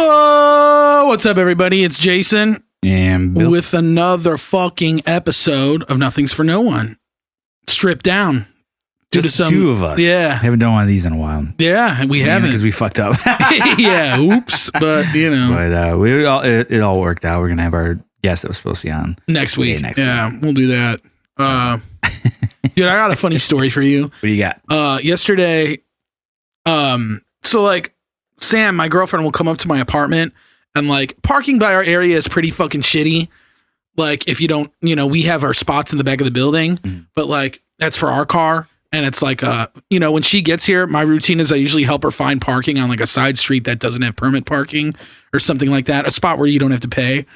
What's up, everybody? It's Jason. And Bill. With another fucking episode of Nothing's for No One. Stripped down. Due to some, two of us. Yeah. Haven't done one of these in a while. Yeah, we haven't. Because we fucked up. Yeah, oops. But, you know. But it all worked out. We're going to have our guest that was supposed to be on. Next week. We'll do that. Dude, I got a funny story for you. What do you got? Yesterday, so like, Sam, my girlfriend, will come up to my apartment, and like, parking by our area is pretty fucking shitty. Like, if you don't, we have our spots in the back of the building, but like, that's for our car. And it's like, when she gets here, my routine is I usually help her find parking on like a side street that doesn't have permit parking or something like that, a spot where you don't have to pay.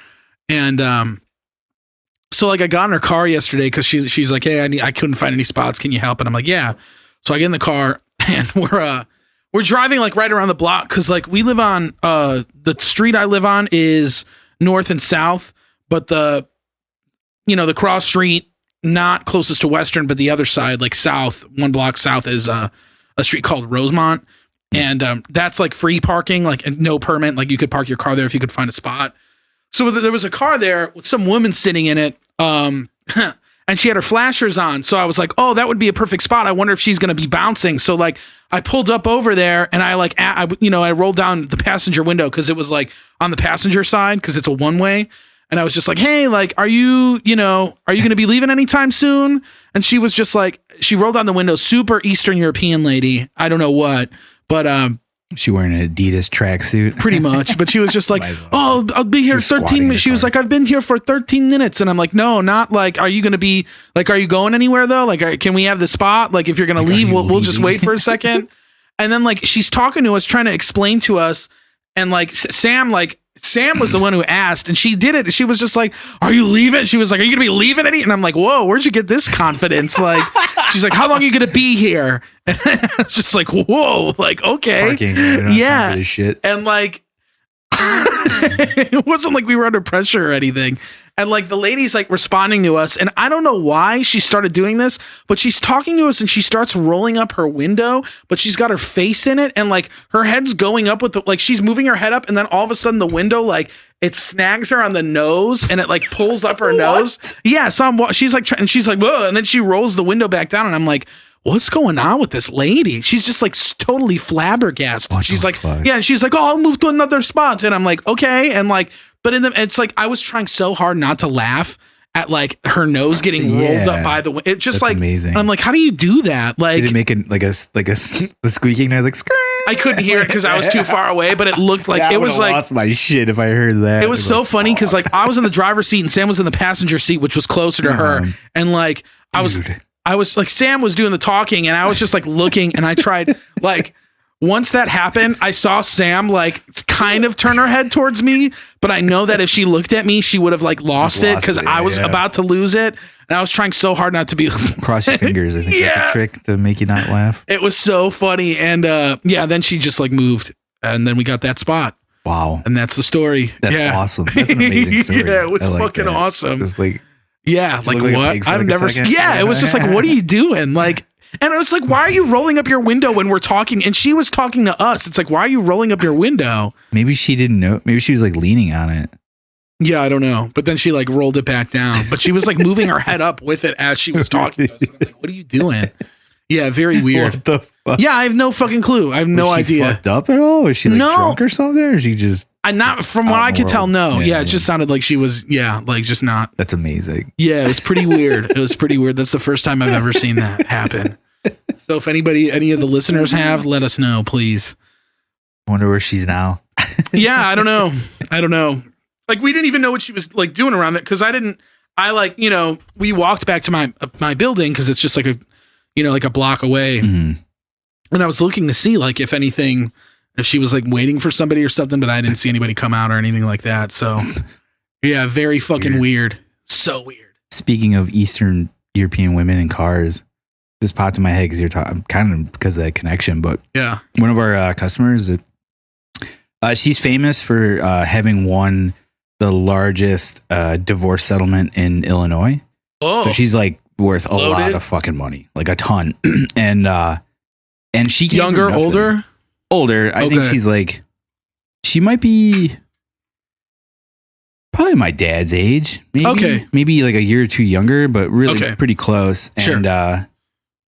And so like, I got in her car yesterday because she's like, hey, I couldn't find any spots. Can you help? And I'm like, yeah. So I get in the car and we're driving like right around the block because like we live on the street I live on is north and south, but the cross street, not closest to Western, but the other side, like south, one block south, is a street called Rosemont, and that's like free parking, like no permit, like you could park your car there if you could find a spot. So there was a car there with some woman sitting in it, and she had her flashers on. So I was like, oh, that would be a perfect spot. I wonder if she's going to be bouncing. So like I pulled up over there and I rolled down the passenger window because it was like on the passenger side because it's a one-way. And I was just like, hey, like, are you going to be leaving anytime soon? And she was just like, she rolled down the window, super Eastern European lady. I don't know what, but she wearing an Adidas tracksuit. Pretty much. But she was just like, oh, I'll be here 13 minutes. She was like, I've been here for 13 minutes. And I'm like, no, not like, are you going to be like, are you going anywhere though? Like, can we have the spot? Like, if you're going to leave, we'll just wait for a second. And then like, she's talking to us, trying to explain to us. And like, Sam was the one who asked, and she did it. She was just like, are you leaving? She was like, are you going to be leaving any? And I'm like, whoa, where'd you get this confidence? Like, she's like, how long are you going to be here? And it's just like, whoa, like, okay. Parking, yeah. Shit. And like, it wasn't like we were under pressure or anything. And like the lady's like responding to us, and I don't know why she started doing this, but she's talking to us and she starts rolling up her window, but she's got her face in it, and like her head's going up with the, like she's moving her head up, and then all of a sudden the window, like it snags her on the nose and it like pulls up her nose. Yeah, so she's like, and she's like, whoa, and then she rolls the window back down, and I'm like, what's going on with this lady? She's just like totally flabbergasted. She's like, yeah, and she's like, oh, I'll move to another spot, and I'm like, okay, and like. But it's like I was trying so hard not to laugh at like her nose getting rolled up by the wind. It's just like amazing. I'm like, how do you do that? Like, did it make the squeaking noise like? I couldn't hear it because I was too far away, but it looked like it was like lost my shit if I heard that. It was so funny because like I was in the driver's seat and Sam was in the passenger seat, which was closer to her, and like I was like Sam was doing the talking, and I was just like looking, and I tried like. Once that happened, I saw Sam like kind of turn her head towards me, but I know that if she looked at me, she would have like lost it because I was about to lose it. And I was trying so hard not to be. Cross your fingers. I think that's a trick to make you not laugh. It was so funny. And then she just like moved, and then we got that spot. Wow. And that's the story. That's awesome. That's an amazing story. Yeah, it was fucking awesome. It's like, like what? I've never seen. Yeah, it was just like, what are you doing? Like, and it was like, why are you rolling up your window when we're talking? And she was talking to us. It's like, why are you rolling up your window? Maybe she didn't know. Maybe she was like leaning on it. Yeah, I don't know. But then she like rolled it back down. But she was like moving her head up with it as she was talking to us. I'm like, what are you doing? Yeah, very weird. What the fuck? Yeah, I have no fucking clue. I have no idea. Was she fucked up at all? Was she like drunk or something? Or she just... not from what I could tell, no. Yeah, it just sounded like she was, like just not. That's amazing. Yeah, it was pretty weird. It was pretty weird. That's the first time I've ever seen that happen. So if any of the listeners have, let us know, please. I wonder where she's now. Yeah, I don't know. Like we didn't even know what she was like doing around it because we walked back to my building because it's just like a block away. Mm-hmm. And I was looking to see like if she was like waiting for somebody or something, but I didn't see anybody come out or anything like that. So yeah, very fucking weird. So weird. Speaking of Eastern European women in cars, this popped in my head because you're talking kind of because of that connection, but yeah, one of our customers, she's famous for having won the largest divorce settlement in Illinois. Oh, so she's like worth a lot of fucking money, like a ton. And she came younger, older. I think She might be probably my dad's age. Maybe, okay. Maybe like a year or two younger, but really pretty close. Sure. And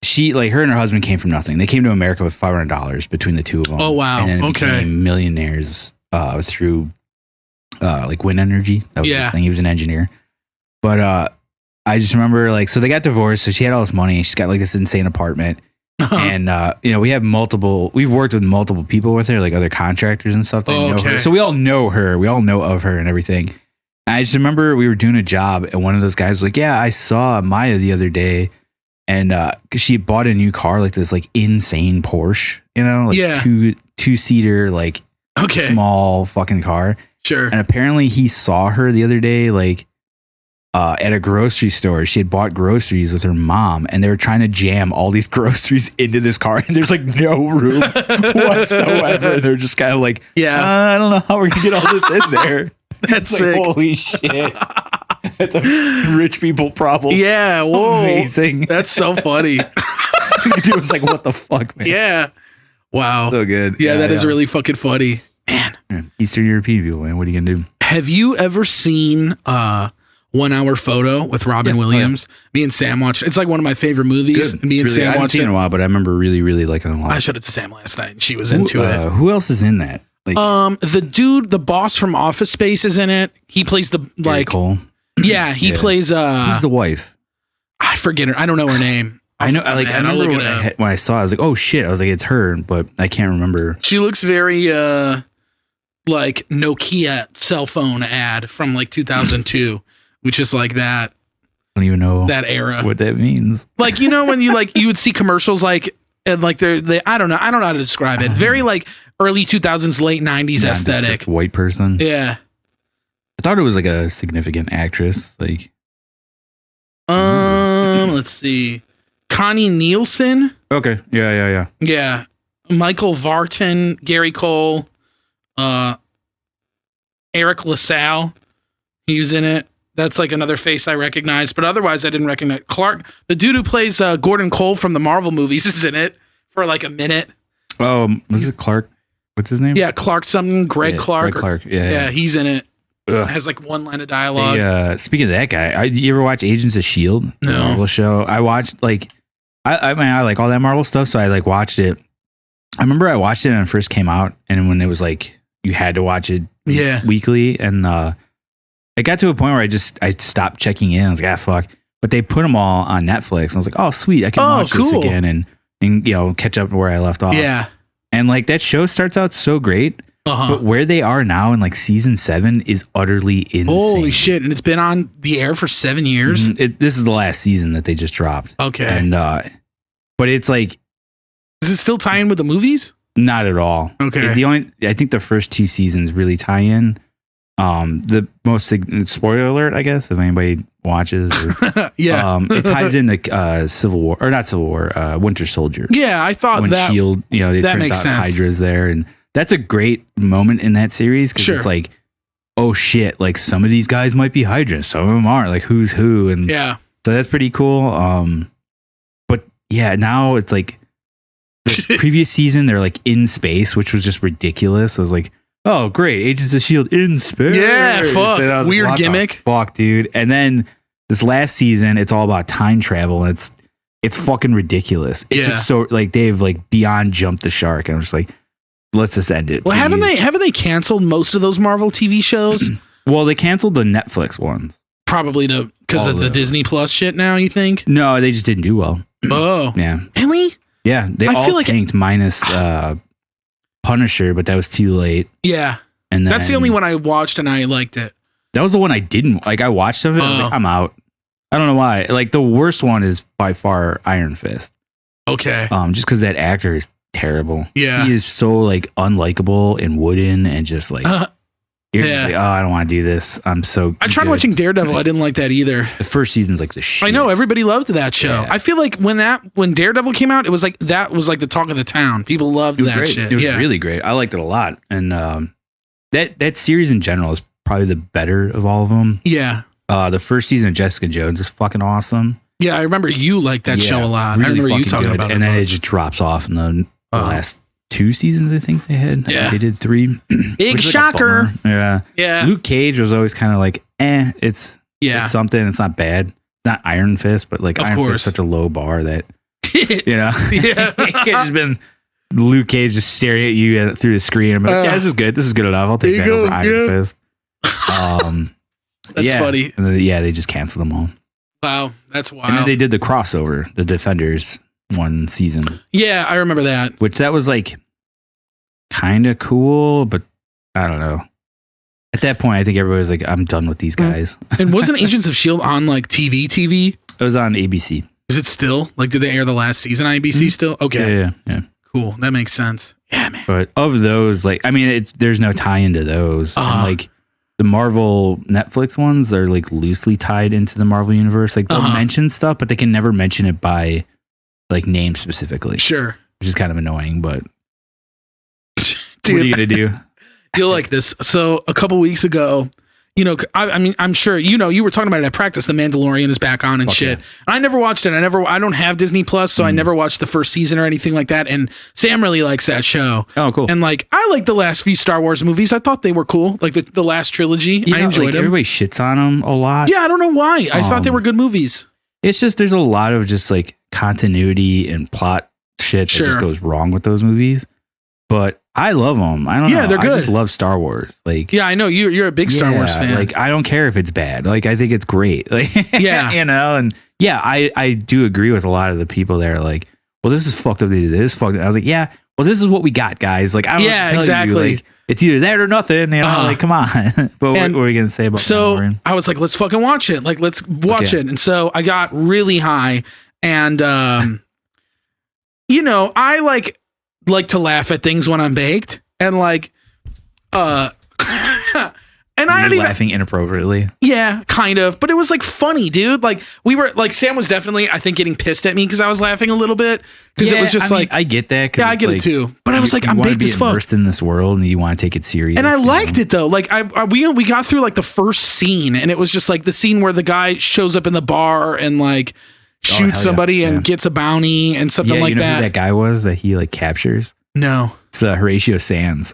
she, like, her and her husband came from nothing. They came to America with $500 between the two of them. Oh, wow. And then became millionaires through like wind energy. That was his thing. He was an engineer. But I just remember, like, so they got divorced. So she had all this money. She's got like this insane apartment. And we've worked with multiple people with her, like other contractors and stuff that know her. So we all know her. We all know of her and everything. And I just remember we were doing a job and one of those guys was like, yeah, I saw Maya the other day. And cause she bought a new car, like this like insane Porsche, like two-seater, like small fucking car. Sure. And apparently he saw her the other day, like at a grocery store. She had bought groceries with her mom and they were trying to jam all these groceries into this car. And there's like no room whatsoever. They're just kind of like, I don't know how we're gonna get all this in there. That's like, sick. Holy shit. That's a rich people problem. Yeah, whoa. Amazing. That's so funny. It was like, what the fuck, man? Yeah. Wow. So good. Yeah, that is really fucking funny. Man. Eastern European people, man. What are you going to do? Have you ever seen 1 Hour Photo with Robin Williams? Me and Sam watched. It's like one of my favorite movies. Good. Me and Sam I haven't watched seen it in a while, but I remember really, really liking it a lot. I showed it to Sam last night and she was into it. Who else is in that? Like, the dude, the boss from Office Space is in it. He plays the like Cole. Yeah, he plays He's the wife. I forget her. I don't know her name. I know. I remember when I saw it, I was like, oh shit. I was like, it's her, but I can't remember. She looks very like Nokia cell phone ad from like 2002, which is like that. I don't even know that era. What that means. Like, when you like you would see commercials like and like they I don't know how to describe it. It's very like early 2000s, late 90s aesthetic. White person. Yeah. I thought it was like a significant actress. Like, let's see, Connie Nielsen. Okay, yeah. Michael Vartan, Gary Cole, Eric LaSalle. He was in it. That's like another face I recognize, but otherwise I didn't recognize. Clark, the dude who plays Gordon Cole from the Marvel movies, is in it for like a minute. Oh, was it Clark? What's his name? Yeah, Clark something. Greg Clark. Greg Clark. Yeah, he's in it. Has like one line of dialogue. Hey, speaking of that guy, you ever watch Agents of S.H.I.E.L.D.? No. The Marvel show. I watched like, I mean, I like all that Marvel stuff, so I like watched it. I remember I watched it when it first came out, and when it was like you had to watch it weekly, and it got to a point where I stopped checking in. I was like, fuck. But they put them all on Netflix, and I was like, oh sweet, I can watch this again and catch up where I left off. Yeah. And like that show starts out so great. But where they are now in like season 7 is utterly insane. Holy shit. And it's been on the air for 7 years. This is the last season that they just dropped. Okay. And, but it's like, does it still tie in with the movies? Not at all. Okay. I think the first 2 seasons really tie in. The most spoiler alert, I guess, if anybody watches. Or, it ties into Civil War, or not Civil War, Winter Soldier. Yeah, I thought when that. S.H.I.E.L.D., it that turns makes out sense. Hydra's there, and that's a great moment in that series because it's like, oh shit, like some of these guys might be Hydra, some of them aren't. Like who's who, and so that's pretty cool. But yeah, now it's like the previous season they're like in space, which was just ridiculous. I was like, oh great, Agents of S.H.I.E.L.D. in space. Yeah, fuck, weird like, gimmick. Fuck, dude. And then this last season, it's all about time travel, and it's fucking ridiculous. It's just so like they've like beyond jumped the shark, and I'm just like, let's just end it. Well, haven't they canceled most of those Marvel TV shows? Well, they canceled the Netflix ones. Probably because of the Disney Plus shit now, you think? No, they just didn't do well. Oh. Yeah. Really? Yeah. They all tanked minus Punisher, but that was too late. Yeah. And then, that's the only one I watched and I liked it. That was the one I didn't like. I watched some of it. I was like, I'm out. I don't know why. Like the worst one is by far Iron Fist. Okay. Just because that actor is terrible. Yeah. He is so like unlikable and wooden and just like you're just like, oh, I don't want to do this. I tried watching Daredevil. I didn't like that either. The first season's like the shit. I know everybody loved that show. Yeah. I feel like when Daredevil came out, it was like that was like the talk of the town. People loved that great. shit. It was really great. I liked it a lot. And that series in general is probably the better of all of them. Yeah. The first season of Jessica Jones is fucking awesome. Yeah, I remember you liked that show a lot. Really I remember you talking about it. And then it just drops off in the last 2 seasons, I think they had. Yeah. They did 3. Big shocker. Yeah. Yeah. Luke Cage was always kind of like, it's something. It's not bad. It's not Iron Fist, but like Iron Fist is such a low bar that, Yeah. It could just been Luke Cage just staring at you through the screen. I'm like, this is good. This is good enough. I'll take that over Iron Fist. That's funny. And then, they just canceled them all. Wow. That's wild. And then they did the crossover, the Defenders 1 season. Yeah, I remember that. Which that was like kind of cool, but I don't know. At that point, I think everybody was like, I'm done with these guys. And wasn't Agents of S.H.I.E.L.D. on like TV? It was on ABC. Is it still? Like, did they air the last season on ABC still? Okay. Yeah. Cool. That makes sense. Yeah, man. But of those, like, I mean, there's no tie into those. And like the Marvel Netflix ones, they're like loosely tied into the Marvel universe. Like they'll mention stuff, but they can never mention it by like name specifically. Sure. Which is kind of annoying, but Dude, what are you going to do? You'll like this. So a couple weeks ago, you know, I mean, I'm sure, you know, you were talking about it at practice. The Mandalorian is back on and shit. Yeah. I never watched it. I don't have Disney Plus, so I never watched the first season or anything like that. And Sam really likes that show. Oh, cool. And like, I like the last few Star Wars movies. I thought they were cool. Like the last trilogy. I enjoyed them. Everybody shits on them a lot. Yeah, I don't know why. I thought they were good movies. It's just, there's a lot of just like continuity and plot shit that just goes wrong with those movies. But I love them. I don't know. They're good. I just love Star Wars. Like, yeah, I know you're a big Star Wars fan. Like, I don't care if it's bad. Like, I think it's great. Like, yeah, you know, and yeah, I do agree with a lot of the people that are like, well, this is fucked up. This is fucked up. I was like, yeah, well, this is what we got, guys. Like, I don't know exactly. You, like, it's either that or nothing. You know, like, come on. But what were we gonna say about? So I was like, let's fucking watch it. Like, let's watch it. And so I got really high, and you know, I like to laugh at things when I'm baked, and like and I don't laughing inappropriately. Yeah, kind of, but it was like funny, dude. Like we were like, Sam was definitely, I think, getting pissed at me because I was laughing a little bit because it was just like, I get that. Yeah, I get it too. But I was like, I'm baked as fuck. Immersed in this world, and you want to take it serious. And I liked it though. Like we got through like the first scene, and it was just like the scene where the guy shows up in the bar and like shoots somebody and gets a bounty and something like that. Who that guy was that he like captures? No. It's Horatio Sands.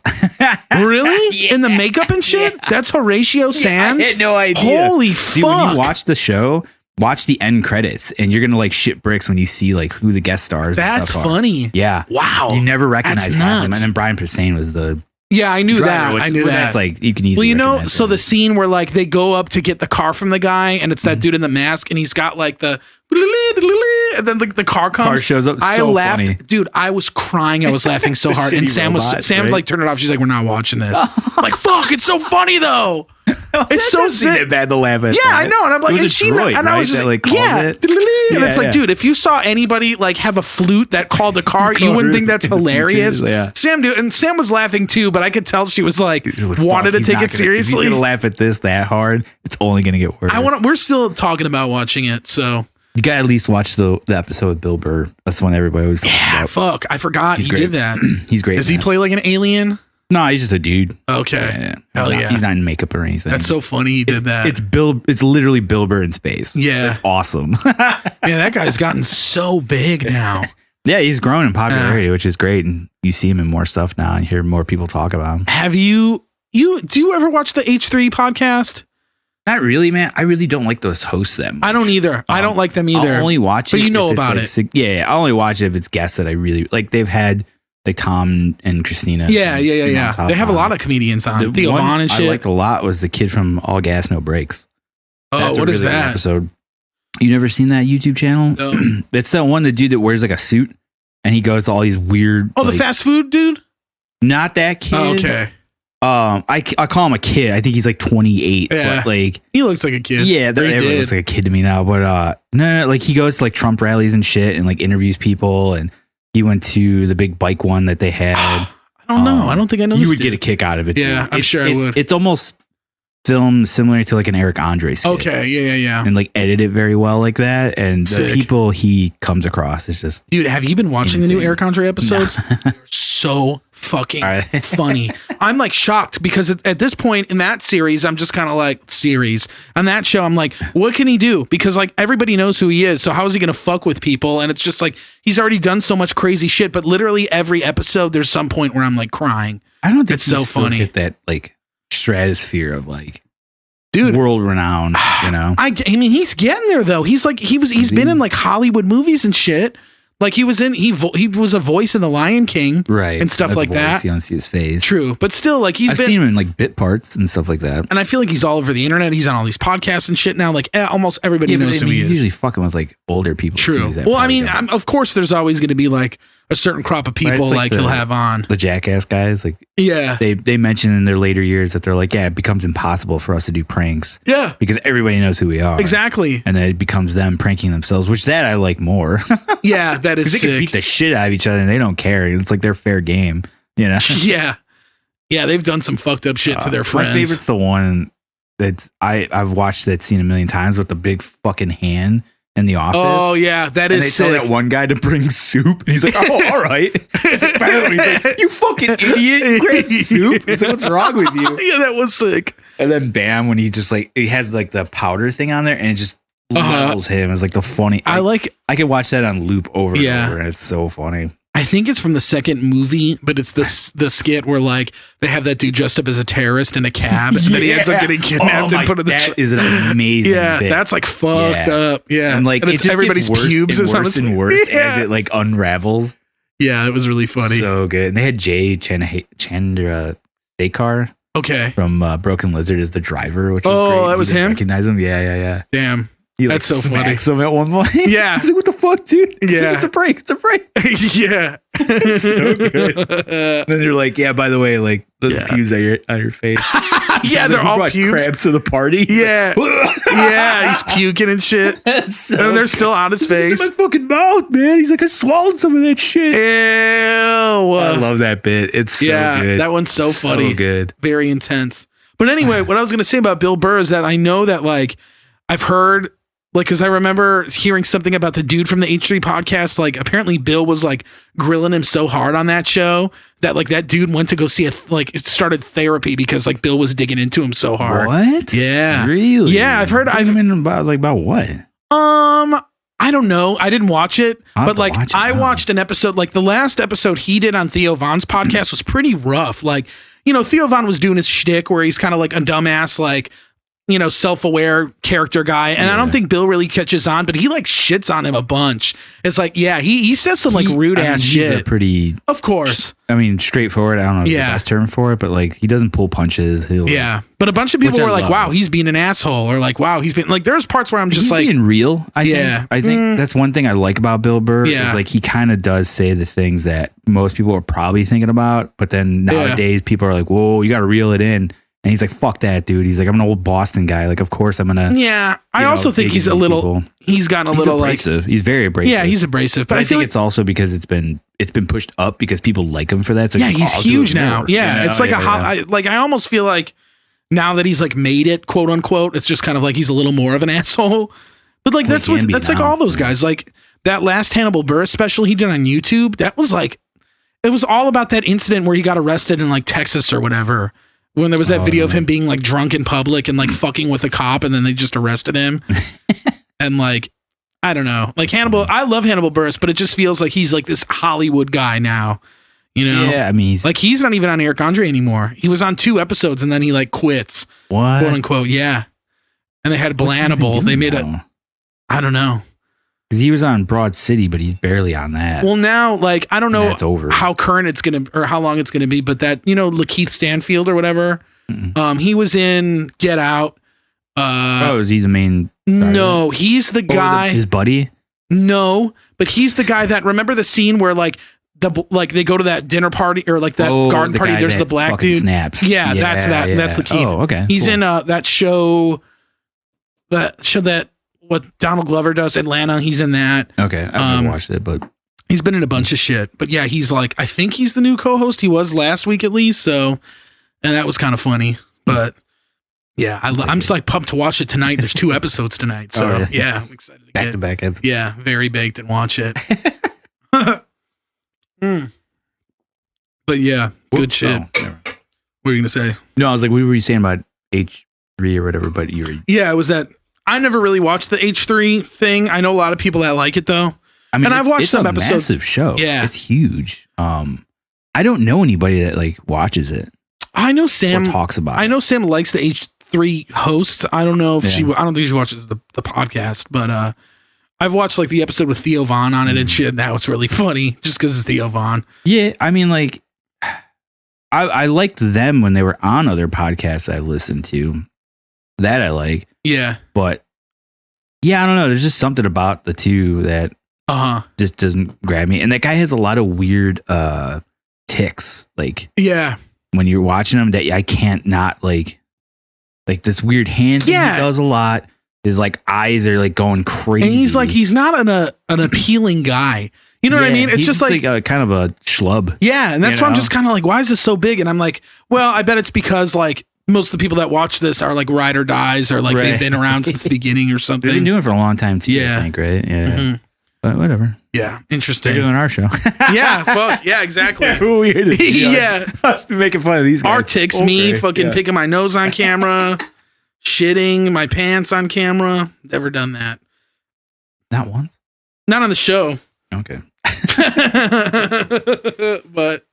Really? Yeah. In the makeup and shit? Yeah. That's Horatio Sands? I had no idea. Holy fuck. Dude, when you watch the show, watch the end credits, and you're going to like shit bricks when you see like who the guest stars That's funny. Yeah. Wow. You never recognize half them. And then Brian Posehn was the... Yeah, I knew that. I knew that. That's like, you can easily so the scene where like they go up to get the car from the guy, and it's that dude in the mask, and he's got like the... And then the car comes. Car shows up. I laughed, funny. Dude. I was crying. I was laughing so hard. And Sam like turned it off. She's like, "We're not watching this." I'm like, fuck, it's so funny though. It's so sick. Bad to laugh at. Yeah, I know. And I'm like, I was just like, yeah. And it's like, dude, if you saw anybody like have a flute that called a car, you wouldn't think that's hilarious. Sam was laughing too, but I could tell she was like wanted to take it seriously. If he's gonna laugh at this that hard, it's only gonna get worse. We're still talking about watching it, so. You gotta at least watch the episode with Bill Burr. That's the one everybody always talks about. Fuck, I forgot he did that. He's great. Does he play like an alien? No, he's just a dude. Okay. Yeah. Hell yeah. He's not in makeup or anything. That's so funny he did that. It's literally Bill Burr in space. Yeah. That's awesome. Man, that guy's gotten so big now. Yeah, he's grown in popularity, which is great. And you see him in more stuff now and hear more people talk about him. Have do you ever watch the H3 podcast? Not really, man. I really don't like those hosts that much. I don't either. I don't like them either. I'll only watch it. But you know about it. Yeah, I'll only watch it if it's guests that I really like. They've had like Tom and Christina. Yeah. They have a lot of comedians on. Theo Von and shit. I liked a lot was the kid from All Gas No Brakes. Oh, what is that episode? You never seen that YouTube channel? No. It's that one, the dude that wears like a suit and he goes to all these weird. Oh, the fast food dude? Not that kid. Oh, okay. I call him a kid. I think he's like 28. Yeah. But like he looks like a kid. Yeah, everyone looks like a kid to me now. But no, like he goes to like Trump rallies and shit and like interviews people. And he went to the big bike one that they had. I don't know. I don't think I know. You would get a kick out of it. Yeah, I'm sure I would. It's almost filmed similar to like an Eric Andre skit. Okay, yeah. And like edit it very well like that. And the people he comes across is just dude. Have you been watching the new Eric Andre episodes? They're so fucking funny. I'm like shocked because at this point in that series, I'm just kind of like on that show. I'm like, what can he do? Because like everybody knows who he is. So how is he going to fuck with people? And it's just like, he's already done so much crazy shit, but literally every episode, there's some point where I'm like crying. I don't think it's so funny. Hit that like stratosphere of like, dude, world renowned, you know? I mean, he's getting there though. He's like, he's been in like Hollywood movies and shit. Like he was a voice in The Lion King, right, and stuff like that. You don't see his face. True, but still, like I've seen him in like bit parts and stuff like that. And I feel like he's all over the internet. He's on all these podcasts and shit now. Like almost everybody knows who he is. He's usually fucking with like older people. True. Well, I mean, of course, there's always going to be like a certain crop of people like he'll have on the Jackass guys. Like, yeah, they mention in their later years that they're like, yeah, it becomes impossible for us to do pranks. Yeah, because everybody knows who we are. Exactly. And then it becomes them pranking themselves, which that I like more. Yeah, that is sick. They can beat the shit out of each other and they don't care. It's like their fair game, you know? Yeah. Yeah, they've done some fucked up shit to their friends. My favorite's the one that I've watched that scene a million times with the big fucking hand in the office. Oh yeah, that is sick. They tell that one guy to bring soup, and he's like, "Oh, all right." He's like, "You fucking idiot! You bring soup." He's like, "What's wrong with you?" Yeah, that was sick. And then bam, when he just like he has like the powder thing on there, and it just levels him as like the funny. I could watch that on loop over and over, and it's so funny. I think it's from the second movie, but it's the skit where like they have that dude dressed up as a terrorist in a cab, and then he ends up getting kidnapped and put in the. That is an amazing. Yeah, bit. That's like fucked up. Yeah, and like it's everybody's pubes is worse and worse as it like unravels. Yeah, it was really funny. So good. And they had Jay Chandra Dekar. Okay. From Broken Lizard as the driver, which was great. That was him. Recognize him? Yeah. Damn. He That's so funny. Him at one point. Yeah. He's like, "What the fuck, dude?" Yeah. Like, it's a prank. It's a prank. Yeah. It's so good. Then they're like, "Yeah, by the way, like the pubes on your face." Yeah, they're all pubes. Crabs to the party. Yeah. Yeah, he's puking and shit. So and they're still on his face. It's in my fucking mouth, man. He's like, "I swallowed some of that shit." Ew. I love that bit. It's so good. That one's so funny. So good. Very intense. But anyway, what I was going to say about Bill Burr is that I know that like I've heard like, cause I remember hearing something about the dude from the H3 podcast. Like apparently Bill was like grilling him so hard on that show that like that dude went to go see it started therapy because like Bill was digging into him so hard. What? Yeah. Really? Yeah. I've heard. About what? I don't know. I didn't watch it, but like I watched an episode, like the last episode he did on Theo Von's podcast was pretty rough. Like, you know, Theo Von was doing his shtick where he's kind of like a dumbass, like, you know, self-aware character guy. And I don't think Bill really catches on, but he like shits on him a bunch. It's like, yeah, he says some like rude ass shit. He's a pretty, of course. I mean, straightforward. I don't know the best term for it, but like he doesn't pull punches. But a bunch of people were like, wow, he's being an asshole, or like, wow, he's been like, there's parts where I'm just like being real. I think that's one thing I like about Bill Burr is like he kind of does say the things that most people are probably thinking about, but then nowadays people are like, whoa, you got to reel it in. And he's like, fuck that, dude. He's like, I'm an old Boston guy. Like, of course I'm going to. Yeah. I also think he's a little, he's gotten a little abrasive. like. He's very abrasive. Yeah, he's abrasive. But I think it's also because it's been pushed up because people like him for that. So he's huge now. Yeah. You know? It's like I almost feel like now that he's like made it, quote unquote, it's just kind of like he's a little more of an asshole. But like, that's like all those guys. Like that last Hannibal Buress special he did on YouTube, that was like, it was all about that incident where he got arrested in like Texas or whatever. When there was that video of him being like drunk in public and like fucking with a cop and then they just arrested him. And like, I don't know, like Hannibal, I love Hannibal Buress, but it just feels like he's like this Hollywood guy now, you know? Yeah, I mean, he's not even on Eric Andre anymore. He was on 2 episodes and then he like quits. What? Quote unquote. Yeah. And they had Blanable. They made I don't know. Because he was on Broad City, but he's barely on that. Well, now, like, I don't know over. how current it's going to, or how long it's going to be, but that, you know, Lakeith Stanfield or whatever, he was in Get Out. Is he the main? No, he's the guy. His buddy? No, but he's the guy that, remember the scene where, like, they go to that dinner party or like that garden party. There's the black dude. Snaps. Yeah, that's Lakeith. Oh, okay. He's in that show that what Donald Glover does, Atlanta. He's in that. Okay, I've never watched it, but he's been in a bunch of shit. But yeah, he's like, I think he's the new co-host. He was last week at least. So, and that was kind of funny. But yeah, I'm just like pumped to watch it tonight. There's 2 episodes tonight. So yeah, I'm excited to back to back episodes. Yeah, very baked and watch it. But yeah, good shit. What were you gonna say? No, I was like, what were you saying about H3 or whatever? But you were. Yeah, it was that. I never really watched the H3 thing. I know a lot of people that like it though. I mean, and I've watched some episodes. It's a massive show. Yeah, it's huge. I don't know anybody that like watches it. I know Sam talks about. I know Sam likes the H3 hosts. I don't know if I don't think she watches the podcast, but I've watched like the episode with Theo Von on it and shit. That was really funny just because it's Theo Von. Yeah, I mean, like, I liked them when they were on other podcasts I listened to. That I like. Yeah, but yeah, I don't know. There's just something about the two that just doesn't grab me. And that guy has a lot of weird ticks. Like, yeah, when you're watching him, that I can't not like this weird hand thing he does a lot. His like eyes are like going crazy. And he's like, he's not an appealing guy. You know what I mean? It's just like a kind of a schlub. Yeah. And that's why I'm just kind of like, why is this so big? And I'm like, well, I bet it's because like most of the people that watch this are like ride or dies or like they've been around since the beginning or something. They've been doing it for a long time too, I think, right? Yeah. Mm-hmm. But whatever. Yeah. Interesting. They're doing our show. Yeah. Fuck. Yeah, exactly. Yeah, who weird is yeah. Us making fun of these guys. Our ticks, me fucking picking my nose on camera, shitting my pants on camera. Never done that. Not once? Not on the show. Okay. But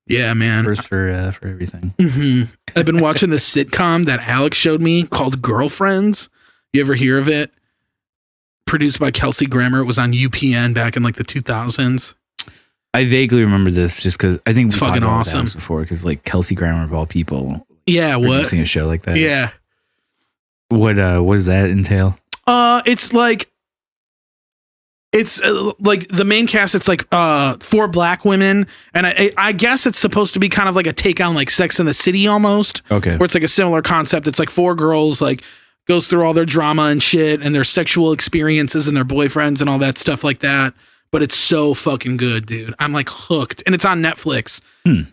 yeah, man. First for everything. Mm-hmm. I've been watching this sitcom that Alex showed me called Girlfriends. You ever hear of it? Produced by Kelsey Grammer. It was on UPN back in like the 2000s. I vaguely remember this just because I think it's fucking awesome before, because like Kelsey Grammer of all people. Yeah, producing a show like that. Yeah. What does that entail? It's like the main cast. It's like 4 black women, and I guess it's supposed to be kind of like a take on like Sex and the City almost. Okay, where it's like a similar concept. It's like 4 girls like goes through all their drama and shit and their sexual experiences and their boyfriends and all that stuff like that. But it's so fucking good, dude. I'm like hooked, and it's on Netflix.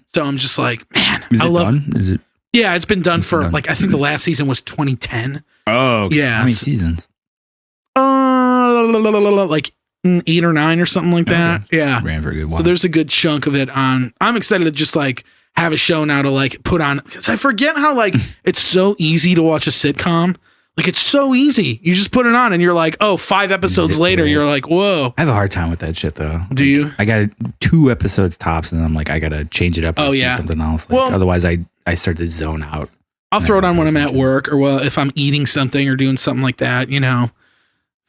So I'm just like, man, I love it. Is it? Yeah, it's been done for like I think the last season was 2010. Oh, okay. Yeah. How many seasons? Like 8 or 9 or something like that. Okay. Yeah, ran for a good while. So there's a good chunk of it on. I'm excited to just like have a show now to like put on, because I forget how like it's so easy to watch a sitcom. Like it's so easy. You just put it on and you're like, oh, 5 episodes later, you're like, whoa. I have a hard time with that shit though. Do you? I got 2 episodes tops, and then I'm like, I gotta change it up. Oh yeah, something else. Like, otherwise, I start to zone out. I'll throw it on when I'm at work, or if I'm eating something or doing something like that. You know, if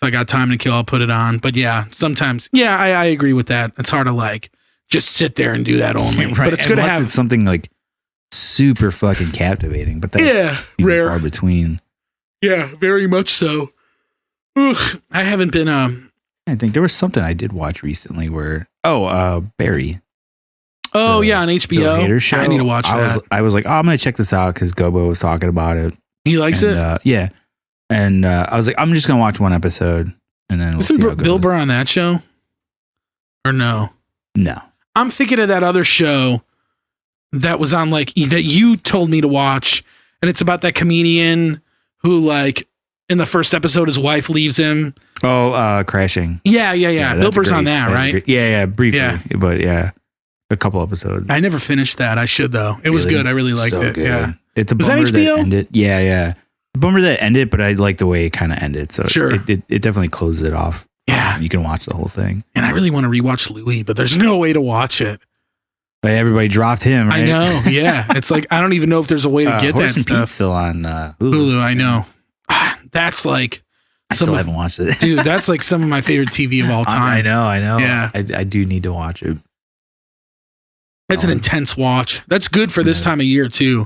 I got time to kill, I'll put it on. But yeah, sometimes, yeah, I agree with that. It's hard to like just sit there and do that only. Right. But it's good to have it's something like super fucking captivating. But that's rare, far between. Yeah, very much so. Ugh, I haven't been. I think there was something I did watch recently where Barry. Oh yeah, on HBO. Show. I need to watch that. I was like, I'm gonna check this out because Gobo was talking about it. He likes it. Yeah, and I was like, I'm just gonna watch one episode and then we'll see how it goes. Bill Burr on that show, or no? No, I'm thinking of that other show that was on like that you told me to watch, and it's about that comedian who like in the first episode his wife leaves him. Oh, Crashing. Yeah. Bill Burr's on that, right? Yeah, briefly, but yeah. A couple episodes. I never finished that. I should though. It was good. I really liked it. Good. Yeah. It's a bummer that ended. Yeah. Bummer that ended, but I like the way it kind of ended. So sure. It definitely closes it off. Yeah. You can watch the whole thing. And I really want to rewatch Louis, but there's no way to watch it. But everybody dropped him, right? I know. Yeah. It's like, I don't even know if there's a way to get that stuff. Pete's still on Hulu. I know. That's like. I still haven't watched it. Dude, that's like some of my favorite TV of all time. I know. Yeah. I do need to watch it. It's an intense watch. That's good for this time of year too.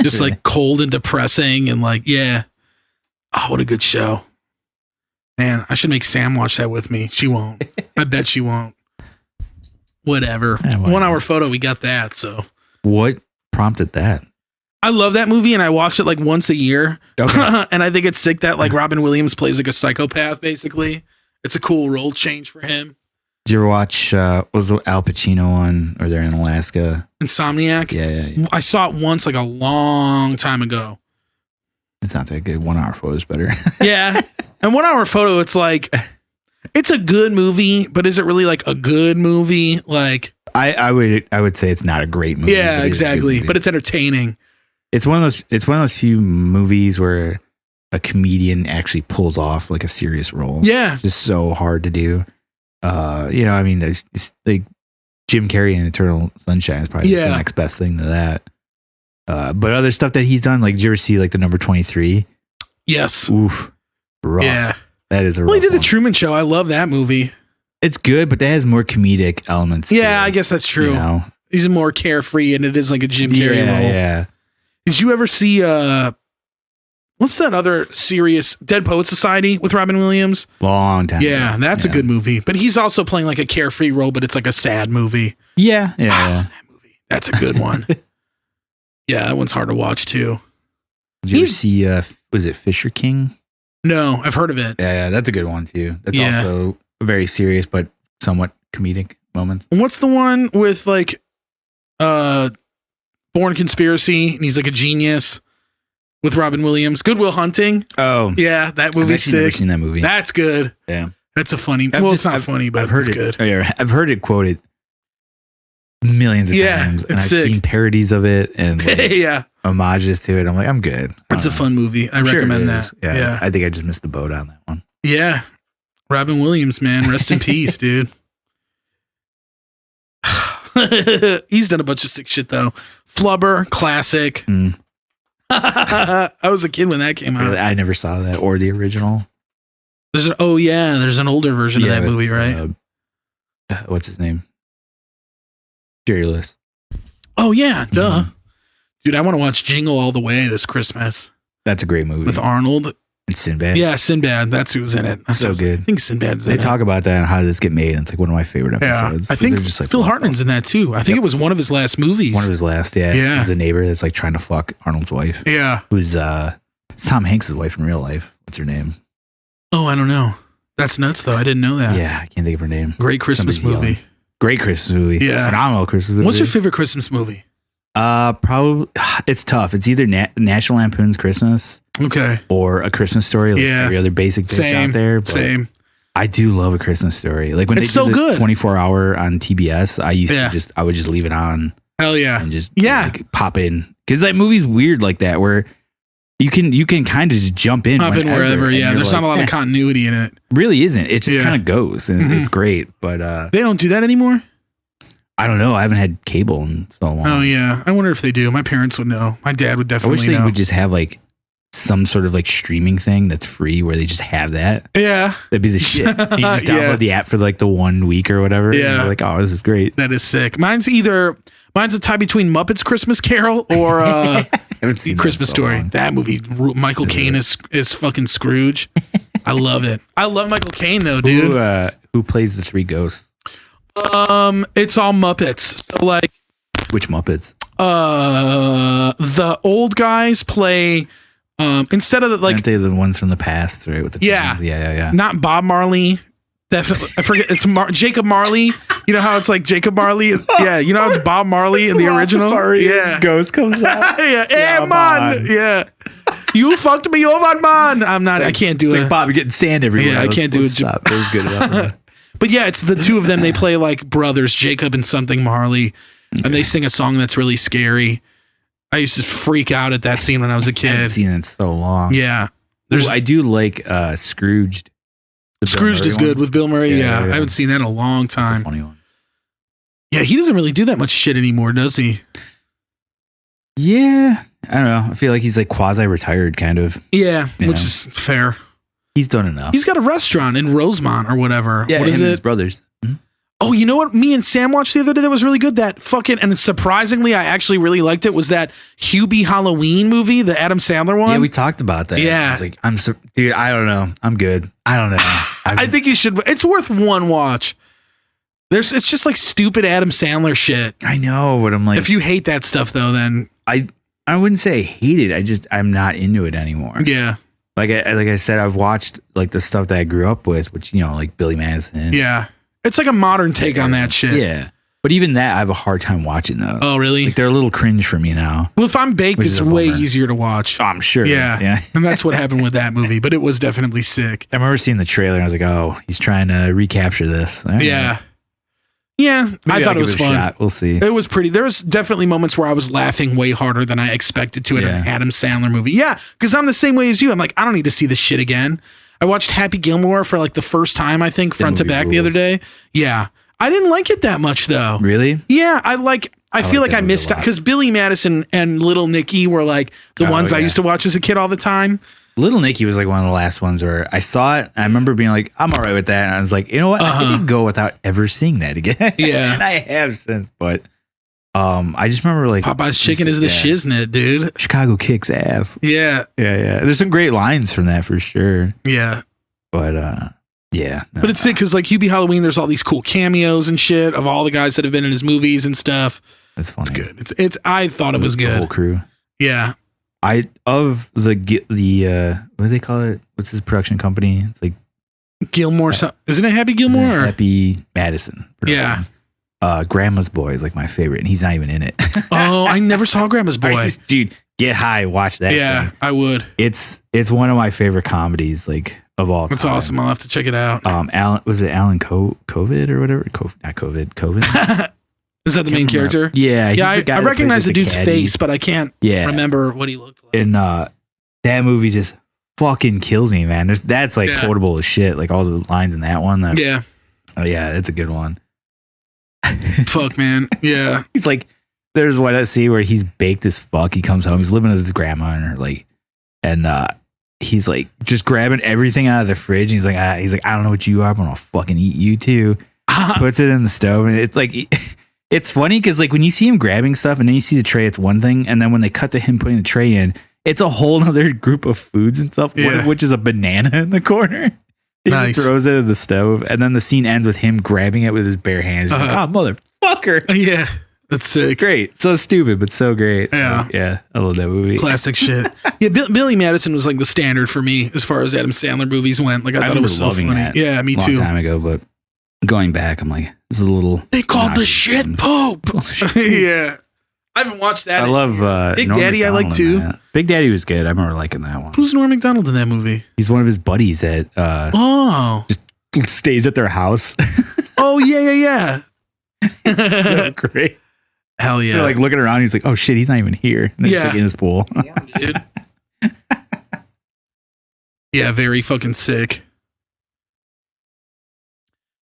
Just like cold and depressing and like, yeah. Oh, what a good show. Man, I should make Sam watch that with me. She won't. I bet she won't. Whatever. 1 hour photo, we got that. So what prompted that? I love that movie and I watch it like once a year. Okay. And I think it's sick that like Robin Williams plays like a psychopath basically. It's a cool role change for him. Did you ever watch, was the Al Pacino one, or they're in Alaska? Insomniac? Yeah. I saw it once, like a long time ago. It's not that good. 1 hour photo is better. Yeah. And 1 hour photo, it's like, it's a good movie, but is it really like a good movie? Like, I would say it's not a great movie. Yeah, exactly. But it's entertaining. It's one of those few movies where a comedian actually pulls off like a serious role. Yeah. It's just so hard to do. I mean, there's like Jim Carrey in Eternal Sunshine is probably the next best thing to that. But other stuff that he's done, like, did you ever see like the Number 23? Yes. Oof. Rough. Yeah. That is a rough Well, he did one. The Truman Show. I love that movie. It's good, but that has more comedic elements. Yeah, I guess that's true. He's more carefree, and it is like a Jim Carrey role. Yeah. Did you ever see what's that other serious Dead Poets Society with Robin Williams? Long time. Yeah, that's a good movie. But he's also playing like a carefree role, but it's like a sad movie. Yeah. That movie. That's a good one. Yeah, that one's hard to watch too. Did you ever see was it Fisher King? No, I've heard of it. Yeah, that's a good one too. That's also very serious but somewhat comedic moments. What's the one with like Born Conspiracy and he's like a genius with Robin Williams? Good Will Hunting. Oh. Yeah, that movie's sick. I've never seen that movie. That's good. Yeah. That's a funny. It's not funny, but it's good. I've heard it quoted millions of times. And I've seen parodies of it and homages to it. I'm like, I'm good. It's a fun movie. I recommend that. Yeah. I think I just missed the boat on that one. Yeah. Robin Williams, man. Rest in peace, dude. He's done a bunch of sick shit though. Flubber, classic. I was a kid when that came out. I never saw that or the original. There's an older version of that movie, right? What's his name? Jerry Lewis. Oh yeah, duh. Dude, I want to watch Jingle All the Way this Christmas. That's a great movie with Arnold and Sinbad. Yeah, Sinbad. That's who's in it. That's so good. I think Sinbad's in it. They talk about that and how did this get made. And it's like one of my favorite episodes. I think just like Phil Hartman's in that too. I think it was one of his last movies. One of his last, yeah. He's the neighbor that's like trying to fuck Arnold's wife. Yeah. Who's Tom Hanks' wife in real life. What's her name? Oh, I don't know. That's nuts though. I didn't know that. Yeah, I can't think of her name. Great Christmas movie. Yelling. Great Christmas movie. Yeah. Phenomenal Christmas movie. What's your favorite Christmas movie? Probably it's tough. It's either National Lampoon's Christmas, or A Christmas Story, like every other basic bitch out there. But same. I do love A Christmas Story. Like when it's they so did the good 24-hour on TBS, I would just leave it on. Hell yeah, and just like, pop in because that movie's weird like that where you can kind of just jump in wherever. Yeah, there's not a lot of continuity in it. Really isn't. It just kind of goes and it's great. But they don't do that anymore. I don't know. I haven't had cable in so long. Oh yeah, I wonder if they do. My parents would know. My dad would definitely know. I wish they would just have like some sort of like streaming thing that's free where they just have that. Yeah, that'd be the shit. You just download the app for like the 1 week or whatever. Yeah, and you're like, oh, this is great. That is sick. Mine's a tie between Muppets Christmas Carol or Christmas Story. Long. That movie, Michael Caine is fucking Scrooge. I love it. I love Michael Caine though, dude. Who plays the three ghosts? It's all Muppets. So like, which Muppets? The old guys play. Instead of aren't they the ones from the past, right? With the twins? Yeah. Not Bob Marley. Definitely, I forget. It's Jacob Marley. You know how it's like Jacob Marley. Yeah, you know how it's Bob Marley in the original. Yeah, ghost comes out. Hey man. Yeah. You fucked me over, man. I'm not. I can't do it. Like Bob, you're getting sand everywhere. Yeah, I can't do it. Stop. It was good enough. But yeah, it's the two of them. They play like brothers, Jacob and something Marley, and they sing a song that's really scary. I used to freak out at that scene when I was a kid. I haven't seen it in so long. Yeah. I do like Scrooged. Scrooged is good with Bill Murray. Yeah. I haven't seen that in a long time. That's a funny one. Yeah, he doesn't really do that much shit anymore, does he? Yeah. I don't know. I feel like he's like quasi-retired kind of. Yeah, which is fair. He's done enough. He's got a restaurant in Rosemont or whatever. Yeah, what is it? His brothers. Mm-hmm. Oh, you know what? Me and Sam watched the other day that was really good. That fucking, and surprisingly, I actually really liked it, was that Hubie Halloween movie, the Adam Sandler one. Yeah, we talked about that. Yeah. I was like, dude, I don't know. I'm good. I don't know. I think you should. It's worth one watch. It's just like stupid Adam Sandler shit. I know, but I'm like, if you hate that stuff though, then I wouldn't say I hate it. I'm not into it anymore. Yeah. Like I said, I've watched like the stuff that I grew up with, which, you know, like Billy Madison. Yeah. It's like a modern take on that shit. Yeah. But even that, I have a hard time watching though. Oh, really? Like they're a little cringe for me now. Well, if I'm baked, it's way easier to watch. Oh, I'm sure. Yeah. And that's what happened with that movie, but it was definitely sick. I remember seeing the trailer and I was like, oh, he's trying to recapture this. Yeah. Yeah, I thought it was fun. Shot. We'll see. It was pretty. There was definitely moments where I was laughing way harder than I expected to in an Adam Sandler movie. Yeah, because I'm the same way as you. I'm like, I don't need to see this shit again. I watched Happy Gilmore for like the first time, I think, front to back the other day. Yeah. I didn't like it that much, though. Really? Yeah, I feel like I missed out because Billy Madison and Little Nicky were like the ones I used to watch as a kid all the time. Little Nicky was like one of the last ones where I saw it. I remember being like, I'm all right with that. And I was like, you know what? I could go without ever seeing that again. Yeah. And I have since, but I just remember like Popeye's Chicken is the shiznit, dude. Chicago kicks ass. Yeah. Yeah. There's some great lines from that for sure. Yeah. But yeah. No, but it's sick because like Hubie Halloween, there's all these cool cameos and shit of all the guys that have been in his movies and stuff. That's funny. It's good. It's I thought it was good. The whole crew. Yeah. Of the what do they call it? What's his production company? It's like Gilmore. Isn't it Happy Gilmore? Happy Madison. Yeah. Grandma's Boy is like my favorite, and he's not even in it. Oh, I never saw Grandma's Boy. Dude, get high, watch that. Yeah, thing. I would. It's one of my favorite comedies, like of all time. That's awesome. I'll have to check it out. Alan COVID or whatever? Not COVID. Is that the main character? Yeah. I recognize the dude's face, but I can't remember what he looked like. And that movie just fucking kills me, man. That's like quotable as shit. Like all the lines in that one. Yeah. Oh yeah, it's a good one. Fuck, man. Yeah. He's like, there's one I see where he's baked as fuck. He comes home. He's living with his grandma and he's like just grabbing everything out of the fridge. He's like, I don't know what you are, but I'm gonna fucking eat you too. Puts it in the stove, and it's like. It's funny because like when you see him grabbing stuff and then you see the tray, it's one thing. And then when they cut to him putting the tray in, it's a whole other group of foods and stuff, one of which is a banana in the corner. He just throws it in the stove. And then the scene ends with him grabbing it with his bare hands. Like, oh, motherfucker. Yeah. That's sick. Great. So stupid, but so great. Yeah. Like, yeah. I love that movie. Classic shit. Yeah. Billy Madison was like the standard for me as far as Adam Sandler movies went. Like I thought it was so funny. That yeah. Me too. A long time ago, but. Going back, I'm like, this is a little. They called the shit poop. Yeah, I haven't watched that. I love Big Daddy. McDonald, I like too. Big Daddy was good. I remember liking that one. Who's Norm Macdonald in that movie? He's one of his buddies that just stays at their house. Oh yeah. So great. Hell yeah! They're like looking around. He's like, oh shit, he's not even here. And they're just like in his pool. Dude. Yeah, very fucking sick.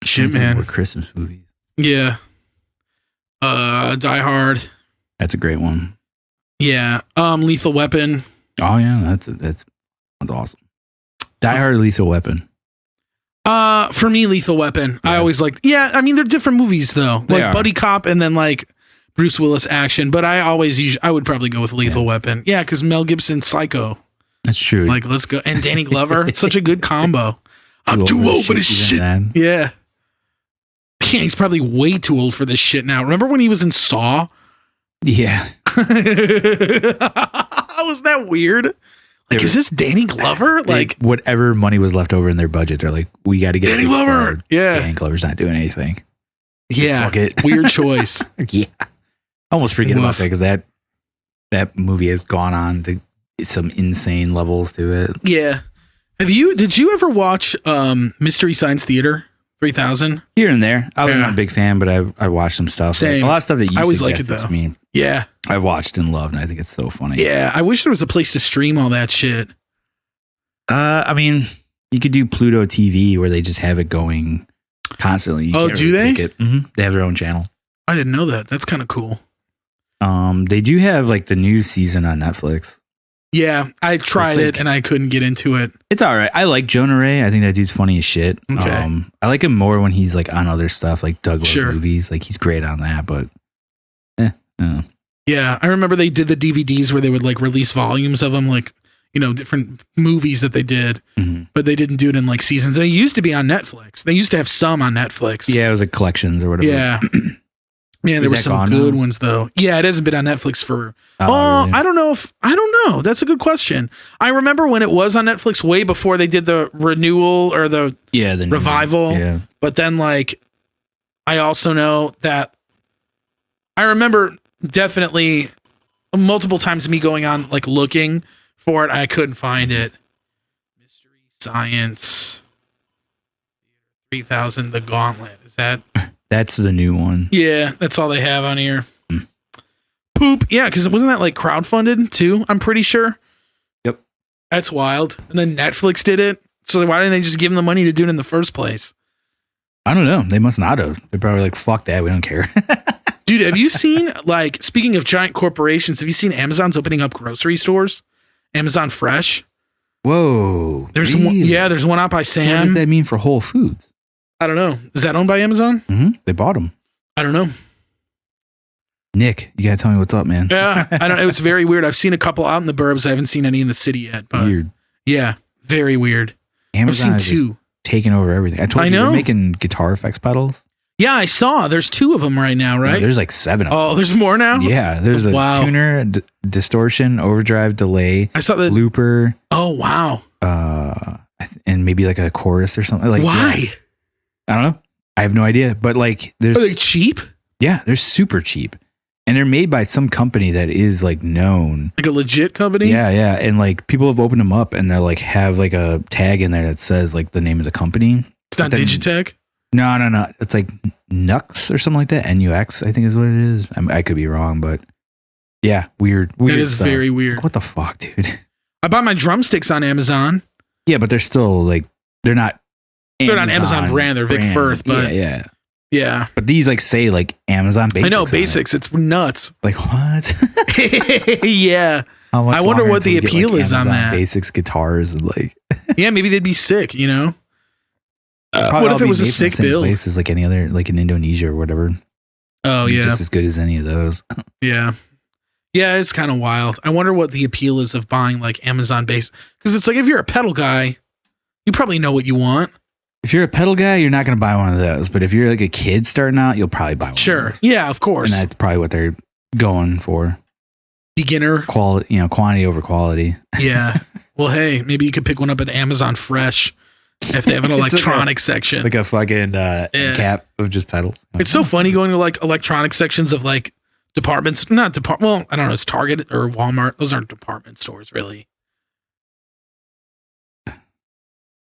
Shit, man. More Christmas movies. Yeah. Die Hard. That's a great one. Yeah. Lethal Weapon. Oh yeah, that's awesome. Die Hard, Lethal Weapon. For me, Lethal Weapon. Yeah. I always liked. Yeah, I mean they're different movies though. Like Buddy Cop and then like Bruce Willis action. But I would probably go with Lethal Weapon. Yeah, because Mel Gibson, Psycho. That's true. Like let's go, and Danny Glover. Such a good combo. I'm too old for this shit. Yeah. Yeah, he's probably way too old for this shit now. Remember when he was in Saw? Yeah. Was that weird? Like, is this Danny Glover? Like, whatever money was left over in their budget, they're like, we got to get Danny Glover. Yeah. Danny Glover's not doing anything. Yeah. Fuck it. Weird choice. Yeah. I almost forget about that because that movie has gone on to some insane levels to it. Yeah. Did you ever watch Mystery Science Theater 3000? Here and there. I wasn't a big fan, but I watched some stuff. Same. Like, a lot of stuff that you I always like it though. To me. Yeah. I watched and loved, and I think it's so funny. Yeah. I wish there was a place to stream all that shit. I mean, you could do Pluto TV where they just have it going constantly. Oh, do they? Mm-hmm. They have their own channel. I didn't know that. That's kind of cool. They do have like the new season on Netflix. Yeah, I tried it and I couldn't get into it. It's all right. I like Jonah Ray. I think that dude's funny as shit. Okay. I like him more when he's like on other stuff like Douglas movies. Like he's great on that, but Yeah, I remember they did the DVDs where they would like release volumes of them, like, you know, different movies that they did, but they didn't do it in like seasons. They used to be on Netflix. They used to have some on Netflix. Yeah, it was like collections or whatever. Yeah. Man, there were some good ones though. Yeah, it hasn't been on Netflix for. Really? I don't know. That's a good question. I remember when it was on Netflix way before they did the renewal or the revival. Yeah. But then, like, I also know that I remember definitely multiple times me going on like looking for it. I couldn't find it. Mystery Science 3000, The Gauntlet. Is that? That's the new one. Yeah, that's all they have on here. Poop. Yeah, because wasn't that like crowdfunded too? I'm pretty sure. Yep. That's wild. And then Netflix did it. So why didn't they just give them the money to do it in the first place? I don't know. They must not have. They're probably like, fuck that. We don't care. Dude, have you seen, like, speaking of giant corporations, have you seen Amazon's opening up grocery stores? Amazon Fresh? Whoa. There's really? one, yeah, there's one out by Sam. So what does that mean for Whole Foods? I don't know. Is that owned by Amazon? Mm-hmm. They bought them. I don't know. Nick, you gotta tell me what's up, man. Yeah, I don't know. It was very weird. I've seen a couple out in the burbs. I haven't seen any in the city yet. But weird. Yeah, very weird. Amazon I've seen two. Taking over everything. I told you they're making guitar effects pedals. Yeah, I saw. There's 2 of them right now, right? No, there's like 7 of them. Oh, there's more now? Yeah, there's a tuner, distortion, overdrive, delay. I saw the looper. Oh, wow. And maybe like a chorus or something. Like, why? Yeah. I don't know. I have no idea. But like, there's. Are they cheap? Yeah, they're super cheap. And they're made by some company that is like known. Like a legit company? Yeah, yeah. And like people have opened them up and they'll like have like a tag in there that says like the name of the company. It's not Digitech? No. It's like Nux or something like that. NUX, I think is what it is. I could be wrong, but yeah, weird. It is stuff. Very weird. Like, what the fuck, dude? I bought my drumsticks on Amazon. Yeah, but they're still like, they're not Amazon brand. They're Vic Firth, but yeah. But these like say like Amazon Basics. I know Basics. It's nuts. Like what? Yeah. I wonder what the appeal is on that. Basics guitars and like. Yeah, maybe they'd be sick. You know. What if it was a sick build? Places like any other, like in Indonesia or whatever. Oh yeah, just as good as any of those. Yeah. Yeah, it's kind of wild. I wonder what the appeal is of buying like Amazon based, because it's like if you're a pedal guy, you probably know what you want. If you're a pedal guy, you're not going to buy one of those. But if you're like a kid starting out, you'll probably buy one. Sure. Of those. Yeah, of course. And that's probably what they're going for. Beginner quality, quantity over quality. Yeah. Well, hey, maybe you could pick one up at Amazon Fresh if they have an electronic section. Like a fucking cap of just pedals. It's so funny going to like electronic sections of like departments. Well, I don't know. It's Target or Walmart. Those aren't department stores, really.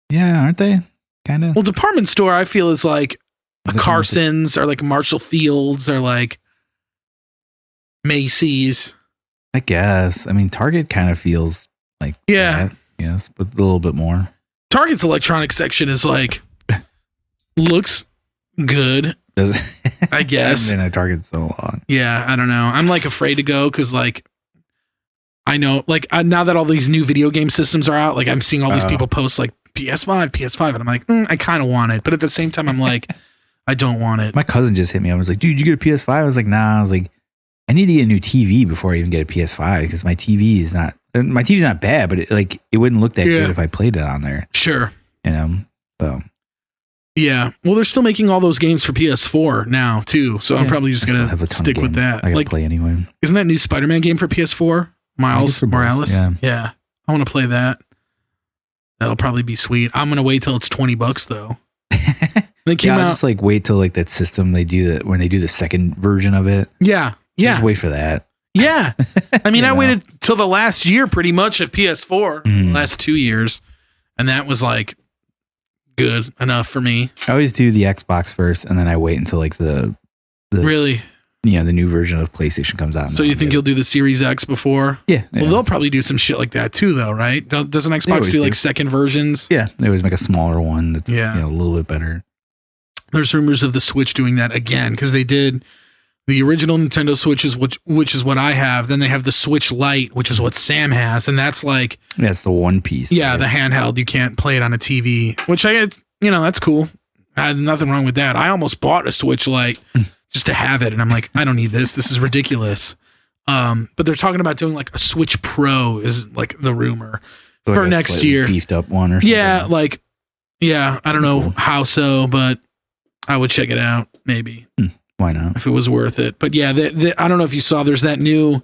Yeah, aren't they? Kind of. Well, department store I feel is like a Carson's or like Marshall Fields or like Macy's. I guess. I mean, Target kind of feels like that, yes, but a little bit more. Target's electronic section is like looks good. I guess. I've been at Target so long. Yeah, I don't know. I'm like afraid to go because like I know like now that all these new video game systems are out, like I'm seeing all these people post like PS5, and I'm like, I kind of want it, but at the same time, I'm like, I don't want it. My cousin just hit me. I was like, dude, you get a PS5? I was like, nah. I was like, I need to get a new TV before I even get a PS5 because my TV's not bad, but it wouldn't look that good if I played it on there. Sure. So. Yeah. Well, they're still making all those games for PS4 now too, so I'm probably just gonna stick with that. I gotta play anyway. Isn't that new Spider-Man game for PS4? Miles Morales. Yeah. I want to play that. That'll probably be sweet. I'm gonna wait till it's $20 though. They came out. Just like wait till like that system they do that when they do the second version of it. Yeah. Just wait for that. Yeah. I mean, I waited till the last year pretty much of PS4, last 2 years, and that was like good enough for me. I always do the Xbox first, and then I wait until like the really. Yeah, the new version of PlayStation comes out. So you think you'll do the Series X before? Yeah. Well, they'll probably do some shit like that too, though, right? Doesn't Xbox do like second versions? Yeah, they always make a smaller one that's a little bit better. There's rumors of the Switch doing that again because they did the original Nintendo Switch, which is what I have. Then they have the Switch Lite, which is what Sam has, and that's like it's the one piece. Yeah, the handheld. You can't play it on a TV, which that's cool. I had nothing wrong with that. I almost bought a Switch Lite. Just to have it, and I'm like, I don't need this. This is ridiculous. But they're talking about doing like a Switch Pro is like the rumor so for next year, beefed up one or something. Yeah, I don't know how so, but I would check it out maybe. Why not? If it was worth it. But yeah, I don't know if you saw. There's that new.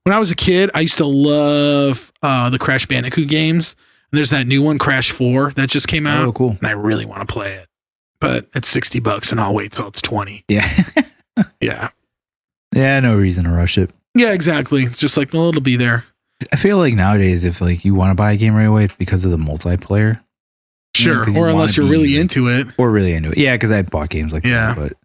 When I was a kid, I used to love the Crash Bandicoot games. And there's that new one, Crash 4, that just came out. Oh, cool! And I really want to play it. But it's $60 and I'll wait till it's 20. Yeah. Yeah. Yeah, no reason to rush it. Yeah, exactly. It's just like, well, it'll be there. I feel like nowadays, if like you want to buy a game right away, it's because of the multiplayer. Sure. Or unless you're really into it. Or really into it. Yeah, because I bought games like that. But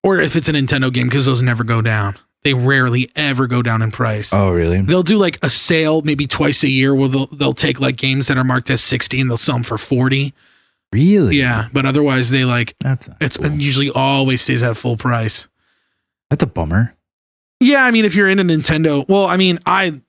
Or if it's a Nintendo game, because those never go down. They rarely ever go down in price. Oh, really? They'll do like a sale maybe twice a year where they'll take like games that are marked as 60 and they'll sell them for 40. Really? Yeah, but otherwise they like it's cool. usually always stays at full price. That's a bummer. Yeah, I mean, if you're into Nintendo, well, I mean, I'm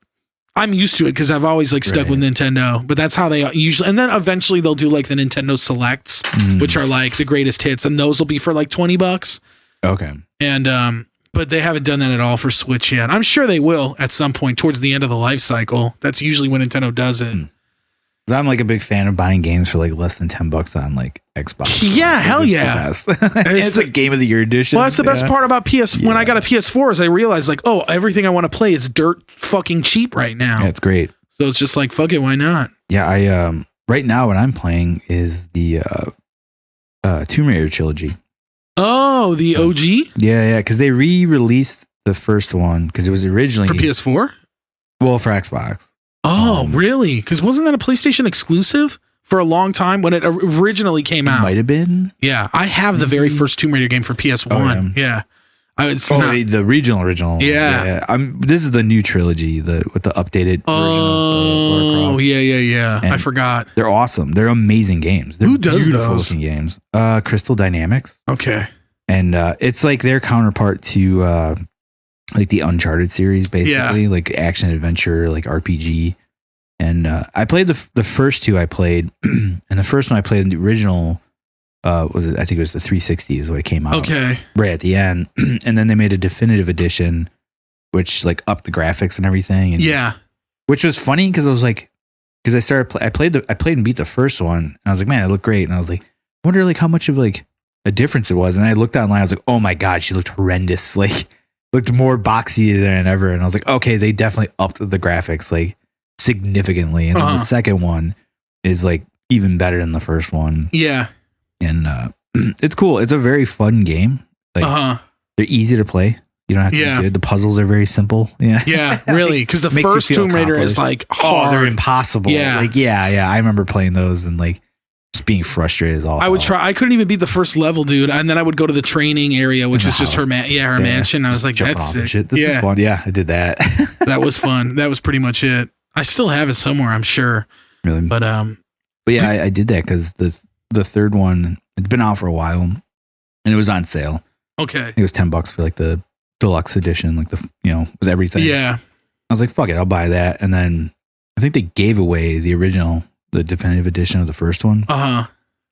used to it because I've always like stuck with Nintendo, but that's how they usually, and then eventually they'll do like the Nintendo Selects, which are like the greatest hits, and those will be for like $20. Okay. And but they haven't done that at all for Switch yet. I'm sure they will at some point towards the end of the life cycle. That's usually when Nintendo does it. Because I'm like a big fan of buying games for like less than $10 on like Xbox. Yeah, hell yeah. It's the Game of the Year edition. Well, that's the best part about when I got a PS4 is I realized like, oh, everything I want to play is dirt fucking cheap right now. Yeah, it's great. So it's just like, fuck it, why not? Yeah, I right now what I'm playing is the Tomb Raider trilogy. Oh, the OG? Yeah, because they re-released the first one because it was originally for PS4. Well, for Xbox. Oh, really? Because wasn't that a PlayStation exclusive for a long time when it originally came out? Might have been. Yeah, I have the very first Tomb Raider game for PS1. Yeah. The original. Yeah. This is the new trilogy, with the updated version of Warcraft. Yeah. And I forgot. They're awesome. They're amazing games. They're Who does beautiful those? looking games. Crystal Dynamics. Okay. And it's like their counterpart to like the Uncharted series, basically, like action adventure, like RPG. And I played the first two I played, and the first one I played in the original I think it was the 360 is what it came out. Okay. Right at the end. And then they made a definitive edition, which like upped the graphics and everything. And yeah. Which was funny because I was like, because I played and beat the first one, and I was like, man, it looked great. And I was like, I wonder like how much of like a difference it was. And I looked online, I was like, oh my God, she looked horrendous. Like looked more boxy than ever. And I was like, okay, they definitely upped the graphics like significantly. And then the second one is like even better than the first one. Yeah. And it's cool. It's a very fun game. Like they're easy to play. You don't have to be good. The puzzles are very simple. Yeah. Yeah, really. Because the first Tomb Raider is like hard. Oh, they're impossible. Yeah. Like, yeah. I remember playing those and like just being frustrated as all. I couldn't even beat the first level, dude. And then I would go to the training area, which is just her mansion. I was like, that's sick. Shit. This is fun. Yeah, I did that. That was fun. That was pretty much it. I still have it somewhere, I'm sure. Really? But yeah, I did that because the third one, it's been out for a while and it was on sale. Okay. It was $10 for like the deluxe edition, like with everything. Yeah. I was like, fuck it, I'll buy that. And then I think they gave away the definitive edition of the first one. And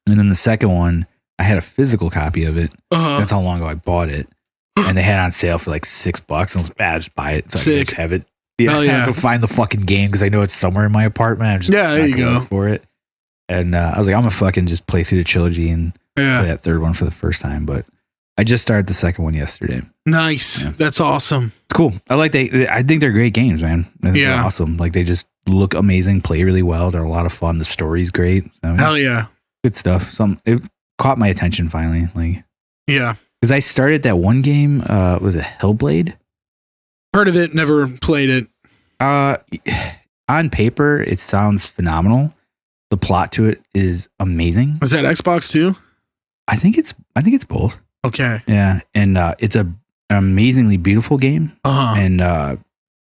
then the second one, I had a physical copy of it. That's how long ago I bought it. And they had it on sale for like $6. And I was like, just buy it. So I can just have it. Yeah, I have to find the fucking game because I know it's somewhere in my apartment. I'm just there you go. Look for it. And I was like, I'm gonna fucking just play through the trilogy and play that third one for the first time. But I just started the second one yesterday. Nice. Yeah. That's awesome. It's cool. I think they're great games, man. They're awesome. Like they just look amazing, play really well. They're a lot of fun. The story's great. Hell yeah. Good stuff. It caught my attention finally. Like yeah. Because I started that one game, was it Hellblade? Heard of it, never played it. On paper, it sounds phenomenal. The plot to it is amazing. Is that Xbox too? I think it's both. Okay. Yeah, and it's an amazingly beautiful game. And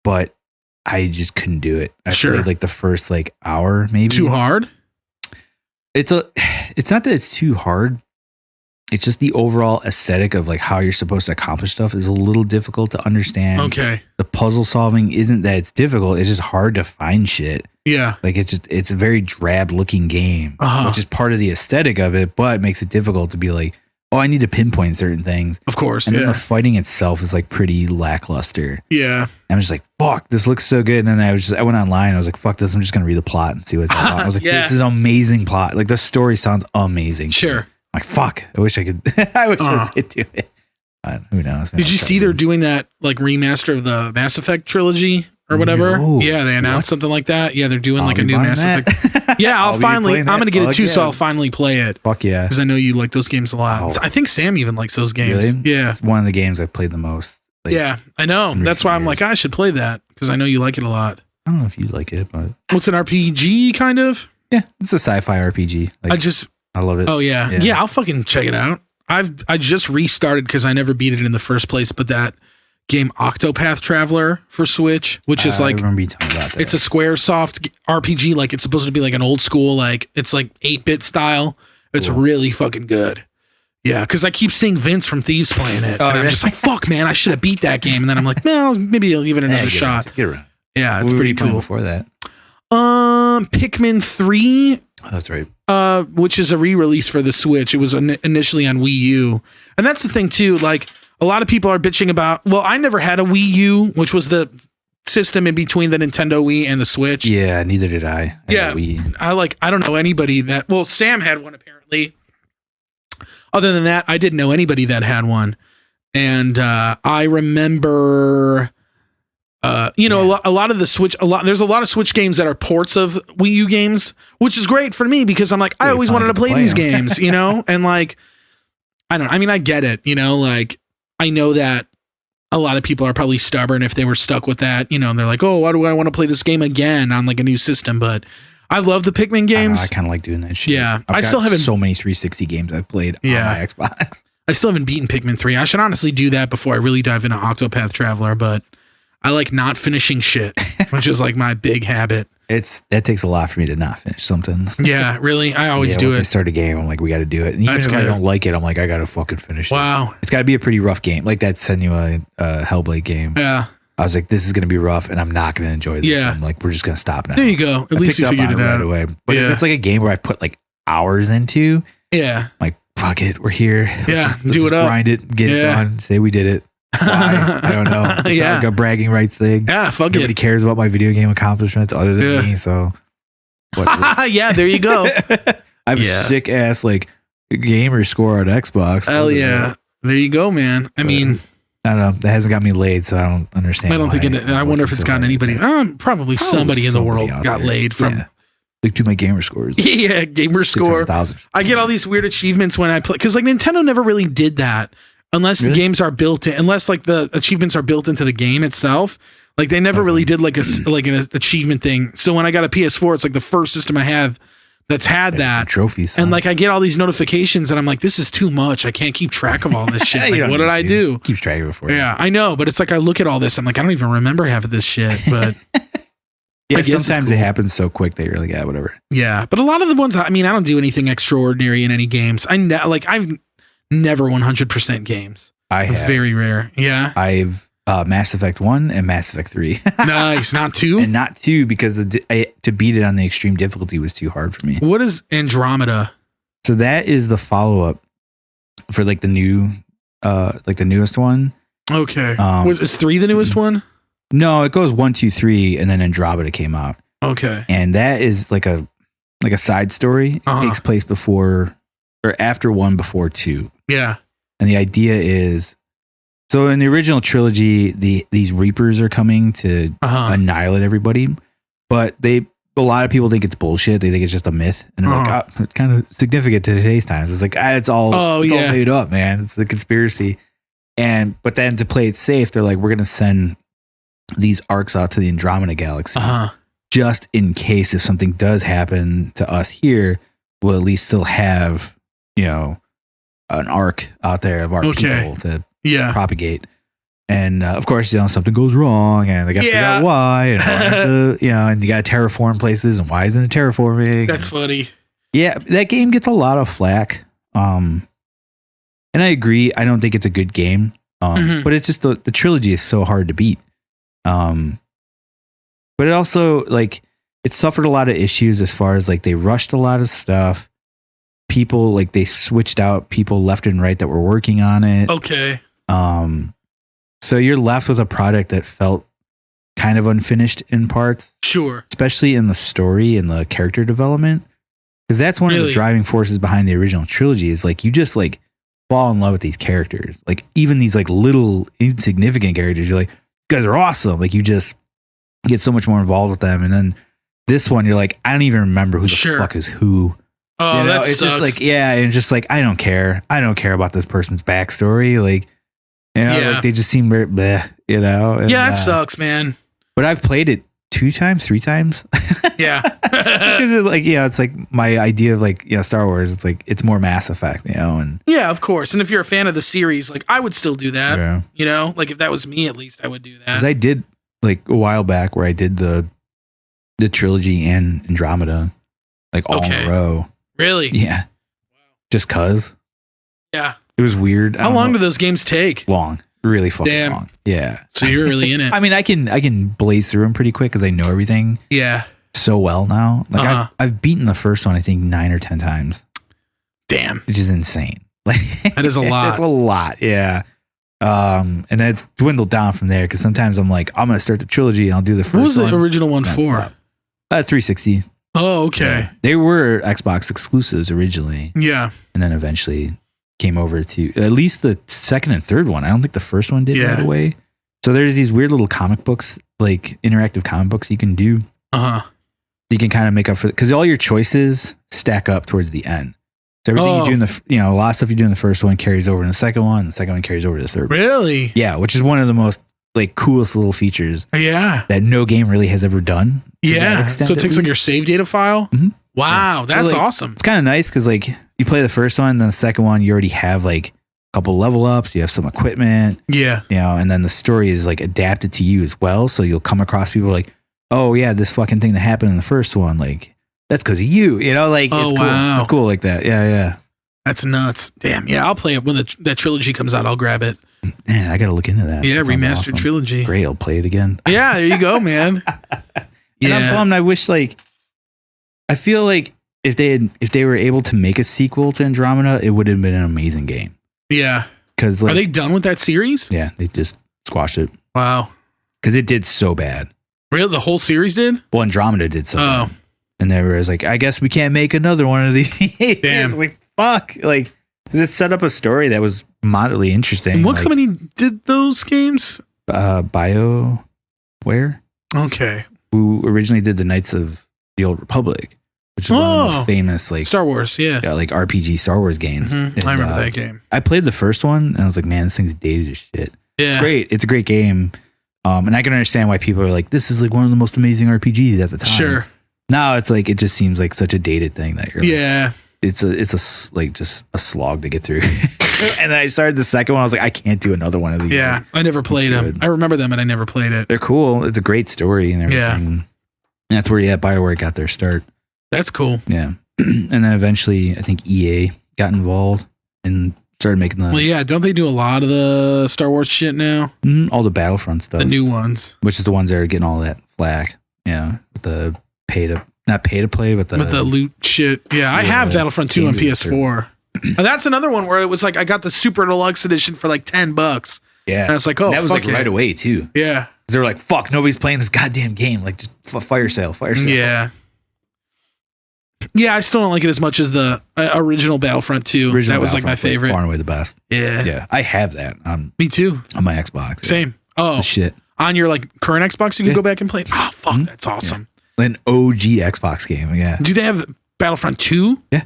but I just couldn't do it. I played like the first like hour, maybe. Too hard? It's not that it's too hard. It's just the overall aesthetic of like how you're supposed to accomplish stuff is a little difficult to understand. Okay. The puzzle solving isn't that it's difficult. It's just hard to find shit. Yeah. Like it's a very drab looking game, which is part of the aesthetic of it, but it makes it difficult to be like, oh, I need to pinpoint certain things. Of course. And then the fighting itself is like pretty lackluster. Yeah. And I'm just like, fuck, this looks so good. And then I went online. I was like, fuck this. I'm just going to read the plot and see what it's all about. I was like, this is an amazing plot. Like the story sounds amazing. Sure. I'm like, fuck, I wish I could, I could do it. Who knows? Did you see they're doing that like remaster of the Mass Effect trilogy or whatever? No. Yeah, they announced something like that. Yeah, they're doing like a new Mass Effect. Yeah, I'm going to get it too, so I'll finally play it. Fuck yeah. Because I know you like those games a lot. I think Sam even likes those games. Really? Yeah. It's one of the games I've played the most. Like, yeah, I know. That's why I'm like, I should play that because I know you like it a lot. I don't know if you like it, but. What's an RPG kind of? Yeah, it's a sci-fi RPG. Like, I love it. Oh, yeah. Yeah, I'll fucking check it out. I just restarted because I never beat it in the first place, but that game Octopath Traveler for Switch, which is like, I remember you talking about that. It's a Squaresoft RPG. Like it's supposed to be like an old school, like it's like 8-bit style. It's really fucking good. Yeah, because I keep seeing Vince from Thieves playing it, and I'm just like, fuck, man, I should have beat that game. And then I'm like, no, maybe I'll give it another shot. Yeah, it's pretty cool. Before that, Pikmin 3. Oh, that's right. Which is a re-release for the Switch. It was initially on Wii U, and that's the thing too. Like a lot of people are bitching about. Well, I never had a Wii U, which was the system in between the Nintendo Wii and the Switch. Yeah, neither did I. I don't know anybody that. Well, Sam had one apparently. Other than that, I didn't know anybody that had one, and I remember. A lot of the Switch, there's a lot of Switch games that are ports of Wii U games, which is great for me because I'm like, I always wanted to play these games, and like, I get it, like I know that a lot of people are probably stubborn if they were stuck with that, and they're like, oh, why do I want to play this game again on like a new system? But I love the Pikmin games. I kind of like doing that shit. Yeah. I still haven't so many 360 games I've played on my Xbox. I still haven't beaten Pikmin 3. I should honestly do that before I really dive into Octopath Traveler, but I like not finishing shit, which is like my big habit. That takes a lot for me to not finish something. Yeah, really? I always do it. Once I start a game, I'm like, we got to do it. And even if I don't like it, I'm like, I got to fucking finish it. Wow. It's got to be a pretty rough game. Like that Senua Hellblade game. Yeah. I was like, this is going to be rough and I'm not going to enjoy this. Yeah. I'm like, we're just going to stop now. There you go. At least you figured it out. Right away. But if it's like a game where I put like hours into, I'm like, fuck it, we're here. Let's do it up. Grind it, get it done, say we did it. Why? I don't know. It's like a bragging rights thing. Yeah, fuck Nobody cares about my video game accomplishments other than me. So, yeah, there you go. I have a sick ass like gamer score on Xbox. Hell yeah, there you go, man. I mean, I don't know. That hasn't got me laid, so I don't understand. I don't think it. I wonder if it's gotten anybody. Probably somebody in the world got laid from. Like do my gamer scores. Yeah, gamer score. I get all these weird achievements when I play because like Nintendo never really did that. Unless the games are built in, unless like the achievements are built into the game itself, like they never really did like an achievement thing. So when I got a PS4, it's like the first system I have that's had that trophies, and like I get all these notifications, and I'm like, this is too much. I can't keep track of all this shit. Like, what did I do? Keeps track of it for you. Yeah, I know, but it's like I look at all this, I'm like, I don't even remember half of this shit. But yeah, sometimes it happens so quick that you're like, yeah, whatever. Yeah, but a lot of the ones, I don't do anything extraordinary in any games. I've never 100% games. I have. Very rare. Yeah. I've Mass Effect 1 and Mass Effect 3. Nice. Not 2? And not 2 because to beat it on the extreme difficulty was too hard for me. What is Andromeda? So that is the follow-up for like the new the newest one. Okay. Is 3 the newest one? No, it goes 1, 2, 3 and then Andromeda came out. Okay. And that is like a side story. It takes place before or after 1 before 2. Yeah. And the idea is, so in the original trilogy, these Reapers are coming to annihilate everybody, but a lot of people think it's bullshit. They think it's just a myth, and they're like, oh, it's kind of significant to today's times. It's like it's all made up, man. It's a conspiracy. But then to play it safe, they're like, we're gonna send these arcs out to the Andromeda galaxy, just in case if something does happen to us here, we'll at least still have an arc out there of our people to propagate. And of course, something goes wrong and they got to figure out why, and and you got to terraform places, and why isn't it terraforming? That's funny. Yeah, that game gets a lot of flack. And I agree. I don't think it's a good game. But it's just the trilogy is so hard to beat. But it also like it suffered a lot of issues as far as like they rushed a lot of stuff. People like they switched out people left and right that were working on it. Okay. So you're left with a product that felt kind of unfinished in parts. Sure. Especially in the story and the character development. Because that's one of the driving forces behind the original trilogy is like you just like fall in love with these characters. Like even these like little insignificant characters, you're like, you guys are awesome. Like you just get so much more involved with them. And then this one, you're like, I don't even remember who the fuck is who. Oh, that it's sucks. just like, and just like, I don't care. I don't care about this person's backstory. Like, like they just seem very bleh, and, yeah, it sucks, man. But I've played it 2 times, 3 times. Yeah. Just because like, it's like my idea of like, Star Wars, it's like, it's more Mass Effect, and yeah, of course. And if you're a fan of the series, like I would still do that, yeah. like if that was me, at least I would do that. Cause I did like a while back where I did the trilogy and Andromeda, like all in a row. Really? Yeah. Just cause. Yeah. It was weird. How long do those games take? Long. Really fucking long. Yeah. So you're really in it. I mean, I can blaze through them pretty quick because I know everything. Yeah. So well now. Like I've beaten the first one, I think 9 or 10 times. Damn. Which is insane. Like that is a lot. It's a lot. Yeah. And it's dwindled down from there because sometimes I'm like, I'm gonna start the trilogy and I'll do the first one. What was the original one for? 360. Oh, okay. Yeah. They were Xbox exclusives originally. Yeah. And then eventually came over to at least the second and third one. I don't think the first one did right away. So there's these weird little comic books, like interactive comic books you can do. You can kind of make up for it because all your choices stack up towards the end. So everything you do in the, a lot of stuff you do in the first one carries over in the second one. The second one carries over to the third one. Really? Yeah, which is one of the most like coolest little features. Yeah. That no game really has ever done. Yeah. So it takes like your save data file. Mm-hmm. Wow, that's so, like, awesome. It's kind of nice because like you play the first one, then the second one you already have like a couple level ups, you have some equipment. Yeah. And then the story is like adapted to you as well. So you'll come across people like, oh yeah, this fucking thing that happened in the first one, like that's because of you. Like it's cool. Wow. It's cool like that. Yeah. That's nuts. Damn. Yeah, I'll play it when that trilogy comes out. I'll grab it. Man, I gotta look into that. Yeah, that remastered awesome. trilogy. Great, I'll play it again. Yeah, there you go, man. And I'm bummed. I wish I feel like if they were able to make a sequel to Andromeda, it would have been an amazing game. Yeah. Because are they done with that series? Yeah, they just squashed it. Wow. Because it did so bad. Really, the whole series did? Well, Andromeda did so bad. And they were like, I guess we can't make another one of these. Damn. Like, fuck. Like, it set up a story that was moderately interesting. And what company did those games? BioWare. Okay. Who originally did the Knights of the Old Republic, which is one of the most famous Star Wars, yeah, like RPG Star Wars games. Mm-hmm. And, I remember that game. I played the first one and I was like, man, this thing's dated as shit. Yeah. It's great. It's a great game. And I can understand why people are like, this is like one of the most amazing RPGs at the time. Sure. Now it's like, it just seems like such a dated thing that you're like, it's just a slog to get through. And then I started the second one. I was like, I can't do another one of these. Yeah. I never played them. I remember them, but I never played it. They're cool. It's a great story and everything. Yeah. And that's where, BioWare got their start. That's cool. Yeah. And then eventually I think EA got involved and started making the... Well, yeah. Don't they do a lot of the Star Wars shit now? Mm-hmm, all the Battlefront stuff. The new ones. Which is the ones that are getting all that flack. Yeah. With the not pay to play, but the loot shit. Yeah. I have Battlefront 2 on PS4. And that's another one where it was like, I got the Super Deluxe edition for like $10. Yeah. And I was like, oh, and that was like right away too. Yeah. They were like, fuck, nobody's playing this goddamn game. Like, just fire sale. Yeah. Yeah, I still don't like it as much as the original Battlefront 2. That was like my favorite. Far and away the best. Yeah. Yeah. I have that. Me too. On my Xbox. Same. Oh. Shit. On your like current Xbox, you can go back and play. Oh, fuck. Mm-hmm. That's awesome. Yeah. An OG Xbox game. Yeah. Do they have Battlefront 2? Yeah.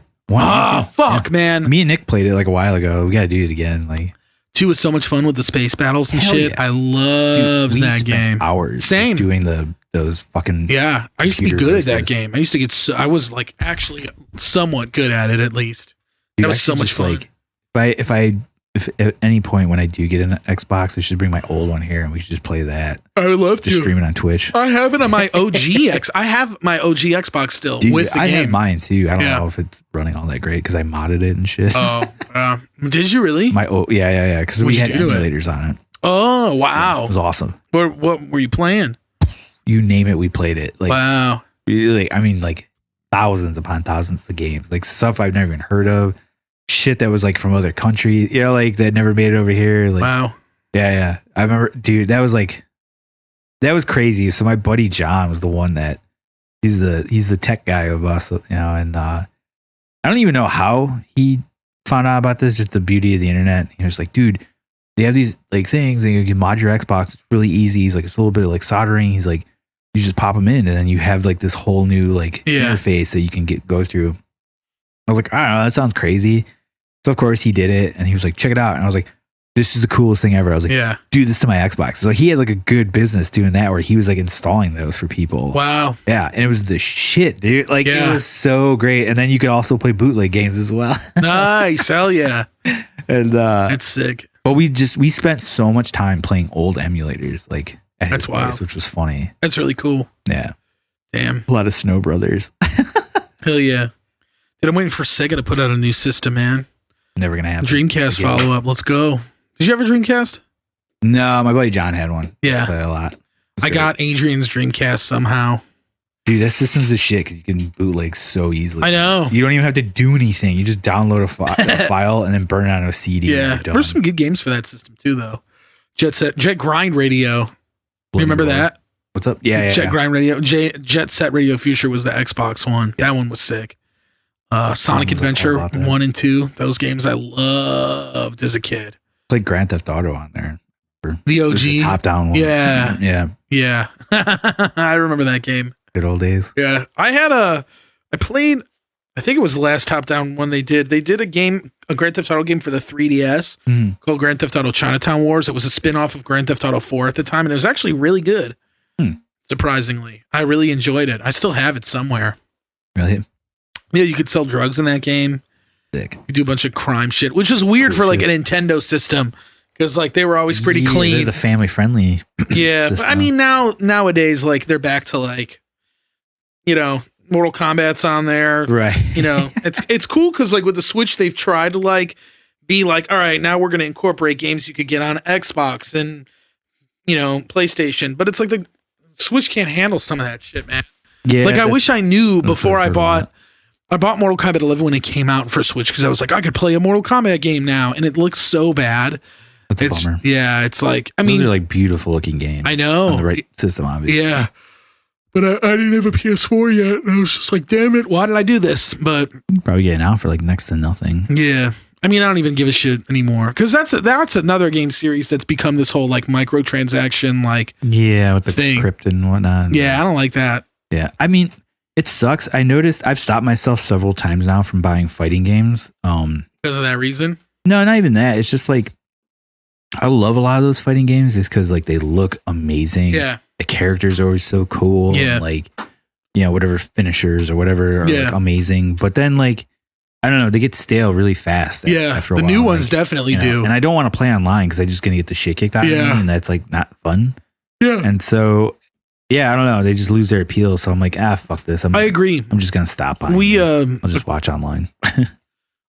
Fuck, man. Me and Nick played it like a while ago. We got to do it again. Like, 2 was so much fun with the space battles and shit. Yeah. I loved that game. Hours. Same. Doing those fucking. Yeah. I used to be good at that game. I used to get. I was like actually somewhat good at it at least. That was so much fun. Like, if at any point when I do get an Xbox, I should bring my old one here and we should just play that. I would love to stream it on Twitch. I have it on my OG I have my OG Xbox still. Dude, with the game. I have mine too. I don't know if it's running all that great because I modded it and shit. Oh, did you really? Yeah. Because we had emulators on it. Oh wow, yeah, it was awesome. What were you playing? You name it, we played it. Like, wow. Really, I mean, like thousands upon thousands of games, like stuff I've never even heard of. Shit that was like from other countries, like that never made it over here. Like, wow. Yeah. I remember, dude, that was crazy. So my buddy John was the one that he's the tech guy of us, and I don't even know how he found out about this, just the beauty of the internet. He was like, dude, they have these like things and you can mod your Xbox. It's really easy. He's like, it's a little bit of like soldering. He's like, you just pop them in and then you have like this whole new like interface that you can go through. I was like, I don't know, that sounds crazy. So of course he did it and he was like, check it out. And I was like, this is the coolest thing ever. I was like, do this to my Xbox. So he had like a good business doing that where he was like installing those for people. Wow. Yeah. And it was the shit, dude. Like it was so great. And then you could also play bootleg games as well. Nice. Hell yeah. And that's sick. But we spent so much time playing old emulators, like at his place, which was funny. That's really cool. Yeah. Damn. A lot of Snow Brothers. Hell yeah. Dude, I'm waiting for Sega to put out a new system, man. Never gonna happen. Dreamcast follow up. Let's go. Did you have a Dreamcast? No, my buddy John had one. Yeah. Played a lot. I got Adrian's Dreamcast somehow. Dude, that system's the shit because you can bootleg so easily. I know. You don't even have to do anything. You just download a file and then burn it on a CD. Yeah. There's some good games for that system too, though. Jet Grind Radio. You remember that? What's up? Yeah. Jet Grind Radio. Jet Set Radio Future was the Xbox one. Yes. That one was sick. Sonic Adventure 1 and 2. Those games I loved as a kid. Played Grand Theft Auto on there. The OG. The top-down one. Yeah. Yeah. I remember that game. Good old days. Yeah. I played, I think it was the last top-down one they did. They did a Grand Theft Auto game for the 3DS called Grand Theft Auto Chinatown Wars. It was a spin-off of Grand Theft Auto 4 at the time, and it was actually really good. Surprisingly. I really enjoyed it. I still have it somewhere. Really? Yeah, you could sell drugs in that game. Sick. You do a bunch of crime shit, which is weird for like a Nintendo system because like they were always pretty clean. They're the family friendly. Yeah, but I mean nowadays like they're back to like, Mortal Kombat's on there, right? It's cool because like with the Switch they've tried to like be like, all right, now we're gonna incorporate games you could get on Xbox and PlayStation, but it's like the Switch can't handle some of that shit, man. Yeah, like I wish I knew before I bought Mortal Kombat 11 when it came out for Switch because I was like, I could play a Mortal Kombat game now, and it looks so bad. That's a bummer. Yeah, it's like those are like beautiful looking games. I know on the right system, obviously. Yeah, but I didn't have a PS4 yet, and I was just like, damn it, why did I do this? But you probably get it now for like next to nothing. Yeah, I mean, I don't even give a shit anymore because that's another game series that's become this whole like microtransaction like with the thing. crypt and whatnot. Yeah, I don't like that. Yeah, I mean. It sucks. I noticed I've stopped myself several times now from buying fighting games. Because of that reason? No, not even that. It's just like I love a lot of those fighting games just because like they look amazing. Yeah. The characters are always so cool. Yeah. And, like, whatever finishers or whatever are like, amazing. But then like I don't know, they get stale really fast. After a while. The new ones definitely do. And I don't want to play online because I'm just gonna get the shit kicked out of me, and that's like not fun. Yeah. And so I don't know. They just lose their appeal. So I'm like, fuck this. I agree. I'm just going to stop buying I'll just watch online.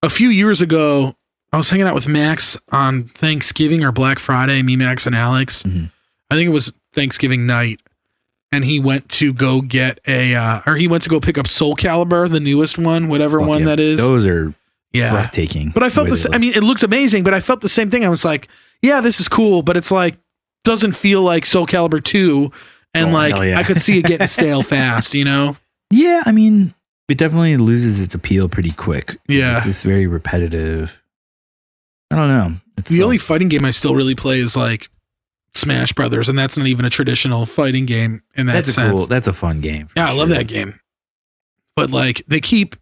A few years ago, I was hanging out with Max on Thanksgiving or Black Friday, me, Max, and Alex. Mm-hmm. I think it was Thanksgiving night. And he went to go get he went to go pick up Soul Calibur, the newest one, whatever one that is. Those are breathtaking. But I felt this. I mean, it looked amazing, but I felt the same thing. I was like, yeah, this is cool, but it's like, doesn't feel like Soul Calibur 2. And I could see it getting stale fast, Yeah, I mean, it definitely loses its appeal pretty quick. Yeah. It's just very repetitive. I don't know. The only fighting game I still really play is like Smash Brothers, and that's not even a traditional fighting game in that sense. That's a fun game. Yeah, I love that game. But like they keep,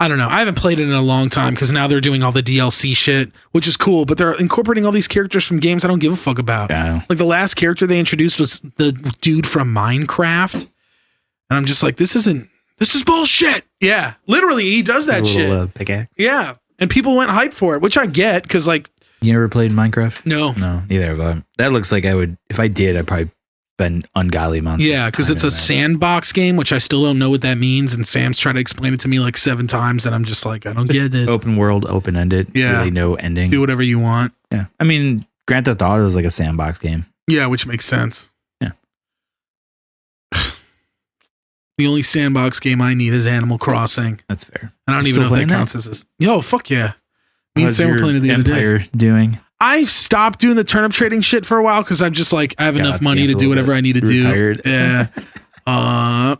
I don't know. I haven't played it in a long time because now they're doing all the DLC shit, which is cool. But they're incorporating all these characters from games I don't give a fuck about. Yeah. Like the last character they introduced was the dude from Minecraft. And I'm just like, this is bullshit. Yeah. Literally, he does that shit. Pickaxe. Yeah. And people went hype for it, which I get because like. You ever played Minecraft? No. No, neither have I. That looks like I would, if I did, I'd probably spend ungodly amounts. Yeah, because it's a sandbox game, which I still don't know what that means. And Sam's tried to explain it to me like 7 times, and I'm just like, I don't get it. Open world, open ended. Yeah, really no ending. Do whatever you want. Yeah, I mean, Grand Theft Auto is like a sandbox game. Yeah, which makes sense. Yeah. The only sandbox game I need is Animal Crossing. That's fair. And I don't even know if that counts as. Yo, fuck yeah. Me and Sam were playing it the other day. Doing? I've stopped doing the turnip trading shit for a while because I'm just like, I have enough money to do whatever I need to do. Retired. Yeah.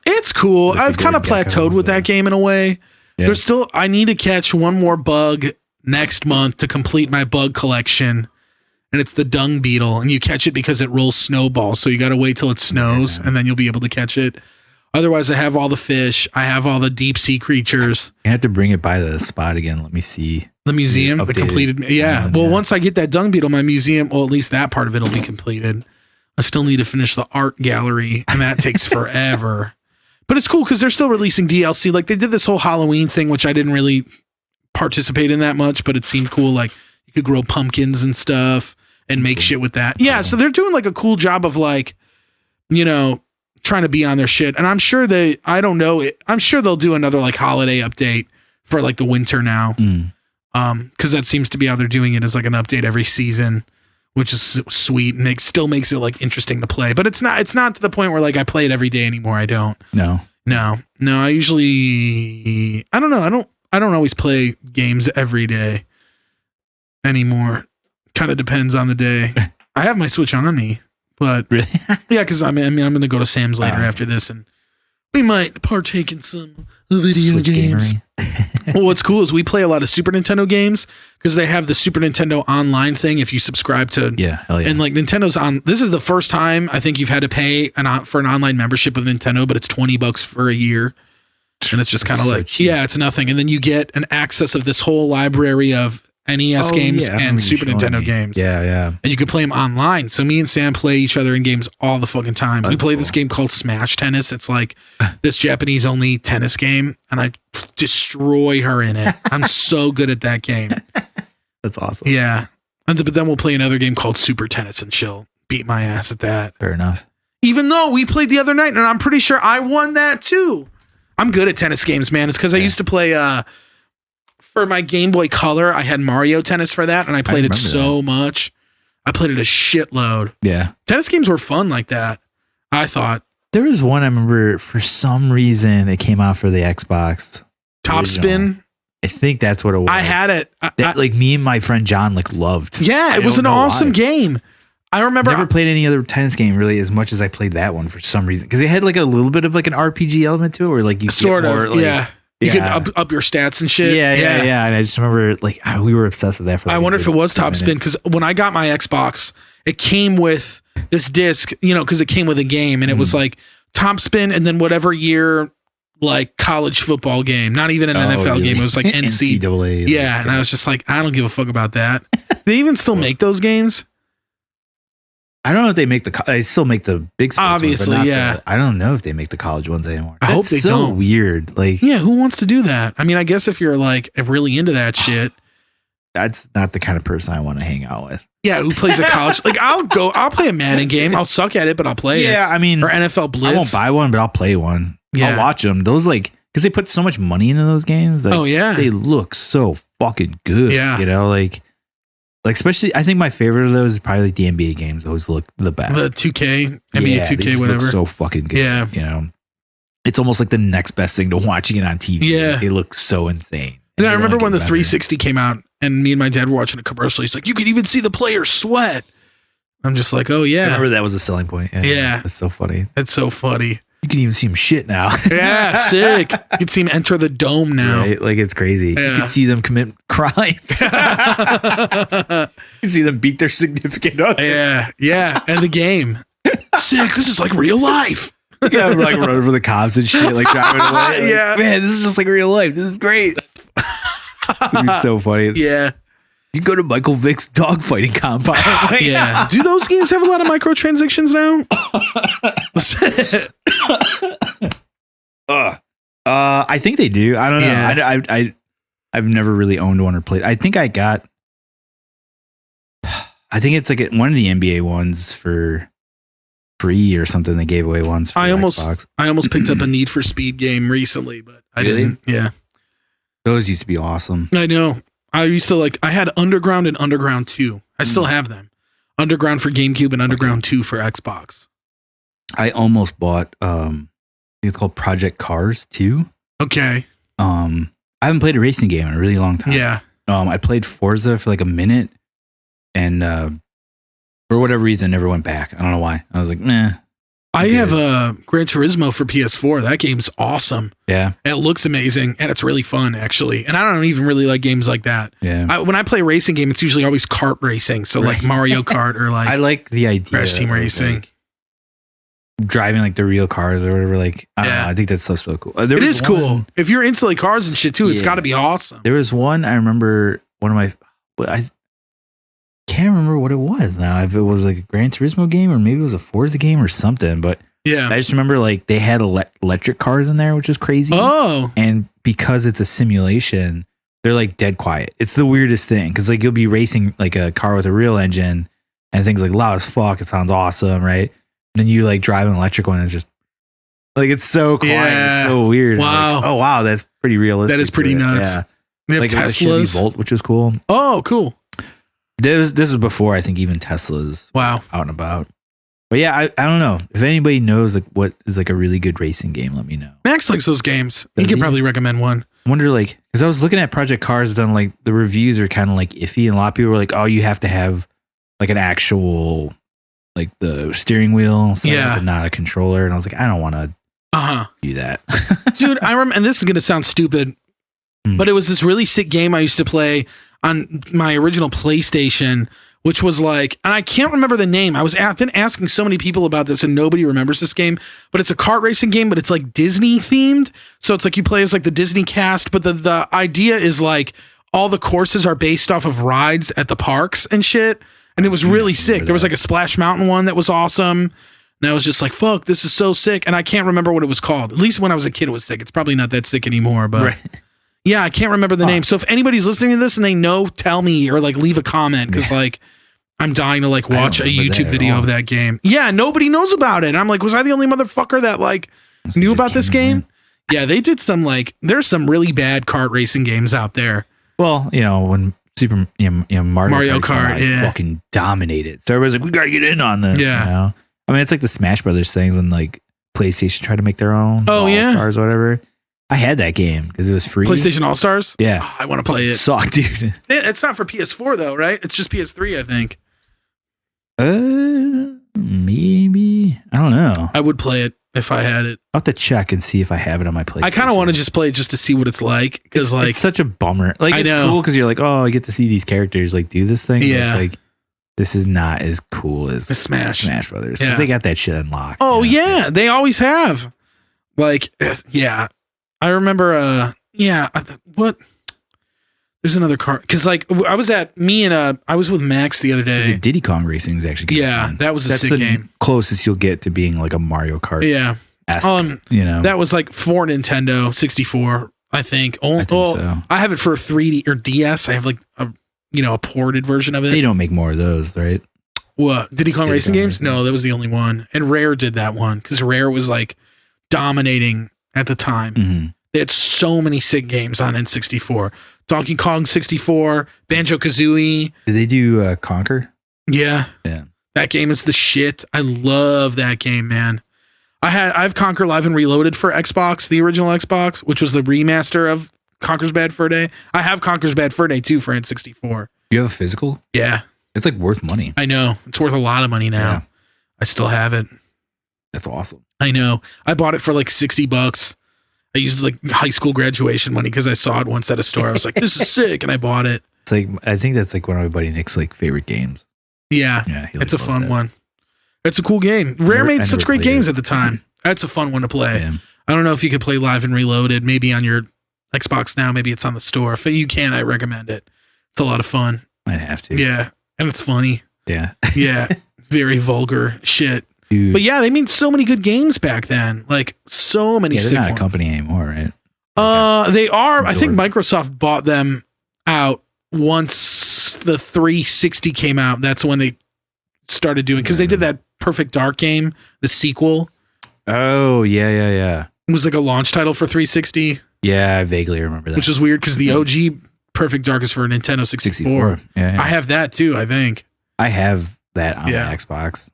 It's cool. I've kind of plateaued with that game in a way. Yeah. There's still, I need to catch one more bug next month to complete my bug collection. And it's the dung beetle. And you catch it because it rolls snowballs. So you got to wait till it snows and then you'll be able to catch it. Otherwise, I have all the fish. I have all the deep sea creatures. You have to bring it by the spot again. Let me see. The museum, the completed. Yeah. Well, once I get that dung beetle, my museum, well, at least that part of it will be completed. I still need to finish the art gallery, and that takes forever. But it's cool because they're still releasing DLC. Like they did this whole Halloween thing, which I didn't really participate in that much, but it seemed cool. Like you could grow pumpkins and stuff and make shit with that. Yeah. So they're doing like a cool job of like, you know, trying to be on their shit. And I'm sure I'm sure they'll do another like holiday update for like the winter now. Cause that seems to be how they're doing it, is like an update every season, which is sweet. And it still makes it like interesting to play, but it's not to the point where like I play it every day anymore. I don't. No. I usually, I don't know. I don't always play games every day anymore. Kind of depends on the day. I have my Switch on me, but really, yeah, because I'm going to go to Sam's later after this, and we might partake in some video Switch games. Well, what's cool is we play a lot of Super Nintendo games because they have the Super Nintendo Online thing. If you subscribe to, hell yeah. And like Nintendo's on. This is the first time I think you've had to pay for an online membership with Nintendo, but it's $20 for a year. And it's just kind of like, cheap. Yeah, it's nothing. And then you get an access of this whole library of NES games and Super Nintendo games. Yeah. And you can play them online. So me and Sam play each other in games all the fucking time. We play this game called Smash Tennis. It's like this Japanese only tennis game, and I destroy her in it. I'm so good at that game. That's awesome. Yeah. But then we'll play another game called Super Tennis, and she'll beat my ass at that. Fair enough. Even though we played the other night, and I'm pretty sure I won that too. I'm good at tennis games, man. It's because I used to play for my Game Boy Color. I had Mario Tennis for that, and I played it so much. I played it a shitload. Yeah. Tennis games were fun like that, I thought. There was one I remember for some reason it came out for the Xbox. Top Spin? I think that's what it was. I had it. Like me and my friend John loved. Yeah, it was an awesome game. I remember. I never played any other tennis game really as much as I played that one for some reason, because it had like a little bit of like an RPG element to it, where like you sort get more, of like, yeah. You could up your stats and shit. Yeah. And I just remember like we were obsessed with that for. Like, I wonder if it was Top Spin, because when I got my Xbox, it came with this disc, because it came with a game, and it was like Top Spin, and then whatever year like college football game, not even an NFL game. It was like NCAA. Yeah, and I was just like, I don't give a fuck about that. They even still make those games. I don't know if they make they still make the big sports obviously ones, yeah. I don't know if they make the college ones anymore. I hope they don't. Weird. Like, yeah, who wants to do that? I mean, I guess if you're like really into that shit, that's not the kind of person I want to hang out with. Yeah, who plays a college? Like, I'll play a Madden game. I'll suck at it, but I'll play it. Yeah, I mean, or NFL Blitz. I won't buy one, but I'll play one. Yeah. I'll watch them. Those because they put so much money into those games. Like, oh yeah, they look so fucking good. Yeah, like especially, I think my favorite of those is probably like the NBA games. Those look the best. The 2K, NBA 2K, whatever. Look so fucking good. Yeah, it's almost like the next best thing to watching it on TV. Yeah, they look so insane. Yeah, I remember when the 360 came out, and me and my dad were watching a commercial. He's like, "You could even see the players sweat." I'm just like, "Oh yeah." I remember that was a selling point. Yeah, that's so funny. That's so funny. You can even see him shit now. Yeah, sick. You can see him enter the dome now. Right? Like, it's crazy. Yeah. You can see them commit crimes. You can see them beat their significant other. Yeah. And the game. Sick. This is like real life. Yeah, I'm like running for the cops and shit, like driving away. Like, yeah. Man, this is just like real life. This is great. It's so funny. Yeah. You go to Michael Vick's dogfighting compound. Yeah. Do those games have a lot of microtransactions now? I think they do. I don't know. Yeah. I've never really owned one or played. I think it's like one of the NBA ones for free or something. They gave away ones for Xbox. I almost picked up a Need for Speed game recently, but I didn't. Yeah. Those used to be awesome. I know. I used to I had Underground and Underground 2. I still have them. Underground for GameCube and Underground 2 for Xbox. I almost bought, I think it's called Project Cars 2. Okay. I haven't played a racing game in a really long time. Yeah. I played Forza for like a minute, and for whatever reason, never went back. I don't know why. I was like, meh. I have a Gran Turismo for PS4. That game's awesome. Yeah. It looks amazing, and it's really fun, actually. And I don't even really like games like that. Yeah. When I play a racing game, it's usually always kart racing. So like Mario Kart or like I like the idea Crash Team Racing. Like driving like the real cars or whatever. Like, I don't know. I think that stuff's so cool. It is cool. If you're into like cars and shit too, it's got to be awesome. There was one I remember one of my, I can't remember what it was now. If it was like a Gran Turismo game or maybe it was a Forza game or something. But yeah, I just remember like they had electric cars in there, which was crazy. Oh, and because it's a simulation, they're like dead quiet. It's the weirdest thing because like you'll be racing like a car with a real engine and things like loud as fuck. It sounds awesome, right? Then you like drive an electric one and it's just like it's so quiet. Yeah. It's so weird. Wow. Like, oh wow, that's pretty realistic. That is pretty nuts. Yeah. They have like Teslas. a Chevy Volt, which was cool. Oh, cool. This is before I think even Teslas. Wow. Out and about. But yeah, I don't know if anybody knows like what is like a really good racing game. Let me know. Max likes those games. He could probably recommend one. I wonder like because I was looking at Project Cars, but then like the reviews are kind of like iffy, and a lot of people were like, "Oh, you have to have like an actual like the steering wheel, and not a controller." And I was like, I don't want to do that, dude. I remember, and this is gonna sound stupid, but it was this really sick game I used to play on my original PlayStation, which was like, and I can't remember the name. I've been asking so many people about this and nobody remembers this game, but it's a kart racing game, but it's like Disney themed. So it's like you play as like the Disney cast, but the idea is like all the courses are based off of rides at the parks and shit. And it was really sick. There was like a Splash Mountain one that was awesome. And I was just like, fuck, this is so sick. And I can't remember what it was called. At least when I was a kid, it was sick. It's probably not that sick anymore, but yeah, I can't remember the name. So if anybody's listening to this and they know, tell me or like leave a comment. Cause like I'm dying to like watch a YouTube video of that game. Yeah. Nobody knows about it. And I'm like, was I the only motherfucker that like knew about this game? Yeah. They did some like, there's some really bad kart racing games out there. Well, you know, when Mario Kart fucking dominated. So everybody's like, we gotta get in on this. Yeah. You know? I mean, it's like the Smash Brothers things when like PlayStation tried to make their own All-Stars or whatever. I had that game because it was free. PlayStation All-Stars? Yeah. Oh, I want to play it. Sucked, dude. It's not for PS4 though, right? It's just PS3, I think. Maybe. I don't know. I would play it if I had it. I'll have to check and see if I have it on my PlayStation. I kind of want to just play it just to see what it's like. Because like, it's such a bummer. Like, I it's know. cool because you're like, oh, I get to see these characters like do this thing. Yeah. Like, this is not as cool as Smash Brothers. Yeah. They got that shit unlocked. Oh, yeah. They always have. Like, yeah. I remember, what? There's another car. Because, like, I was with Max the other day. Diddy Kong Racing is actually good. Yeah, that was a sick game. Closest you'll get to being like a Mario Kart. Yeah. You know, that was like for Nintendo 64, I think. So. I have it for 3D or DS. I have like a ported version of it. They don't make more of those, right? What? Diddy Kong Racing games? No, that was the only one. And Rare did that one because Rare was like dominating at the time. Mm-hmm. They had so many sick games on N64. Donkey Kong 64, Banjo-Kazooie. Did they do Conquer? Yeah. Yeah. That game is the shit. I love that game, man. I've Conquer Live and Reloaded for Xbox, the original Xbox, which was the remaster of Conker's Bad Fur Day. I have Conker's Bad Fur Day too for N64. You have a physical? Yeah. It's like worth money. I know. It's worth a lot of money now. Yeah. I still have it. That's awesome. I know. I bought it for like $60. I used like high school graduation money because I saw it once at a store. I was like, this is sick. And I bought it. It's like, I think that's like one of my buddy Nick's like favorite games. Yeah. It's a fun one. It's a cool game. Rare made such great games at the time. That's a fun one to play. Yeah. I don't know if you could play Live and Reloaded, maybe on your Xbox now, maybe it's on the store. If you can, I recommend it. It's a lot of fun. I'd have to. Yeah. And it's funny. Yeah. Yeah. Very vulgar shit. Dude. But yeah, they made so many good games back then. Like so many sick they're not ones. a company anymore, right? They are. I think Microsoft bought them out once the 360 came out. That's when they started doing, because they did that Perfect Dark game, the sequel. Oh, yeah. It was like a launch title for 360. Yeah, I vaguely remember that. Which is weird because the OG Perfect Dark is for Nintendo 64. Yeah. I have that too, I think. I have that on my Xbox.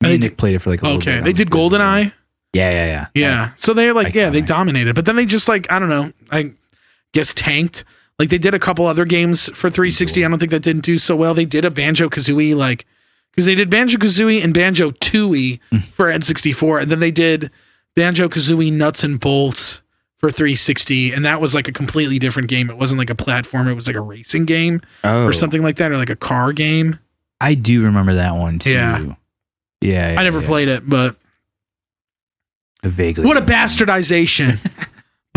Me and Nick played it for like a little bit. Okay, they did GoldenEye. Yeah. So they they dominated, but then they just like, I don't know, I guess tanked. Like they did a couple other games for 360. I don't think that didn't do so well. They did a Banjo-Kazooie, like, because they did Banjo-Kazooie and Banjo-Tooie for N64, and then they did Banjo-Kazooie Nuts and Bolts for 360, and that was like a completely different game. It wasn't like a platformer, it was like a racing game or something like that, or like a car game. I do remember that one too. Yeah. I never played it, but vaguely. What a bastardization.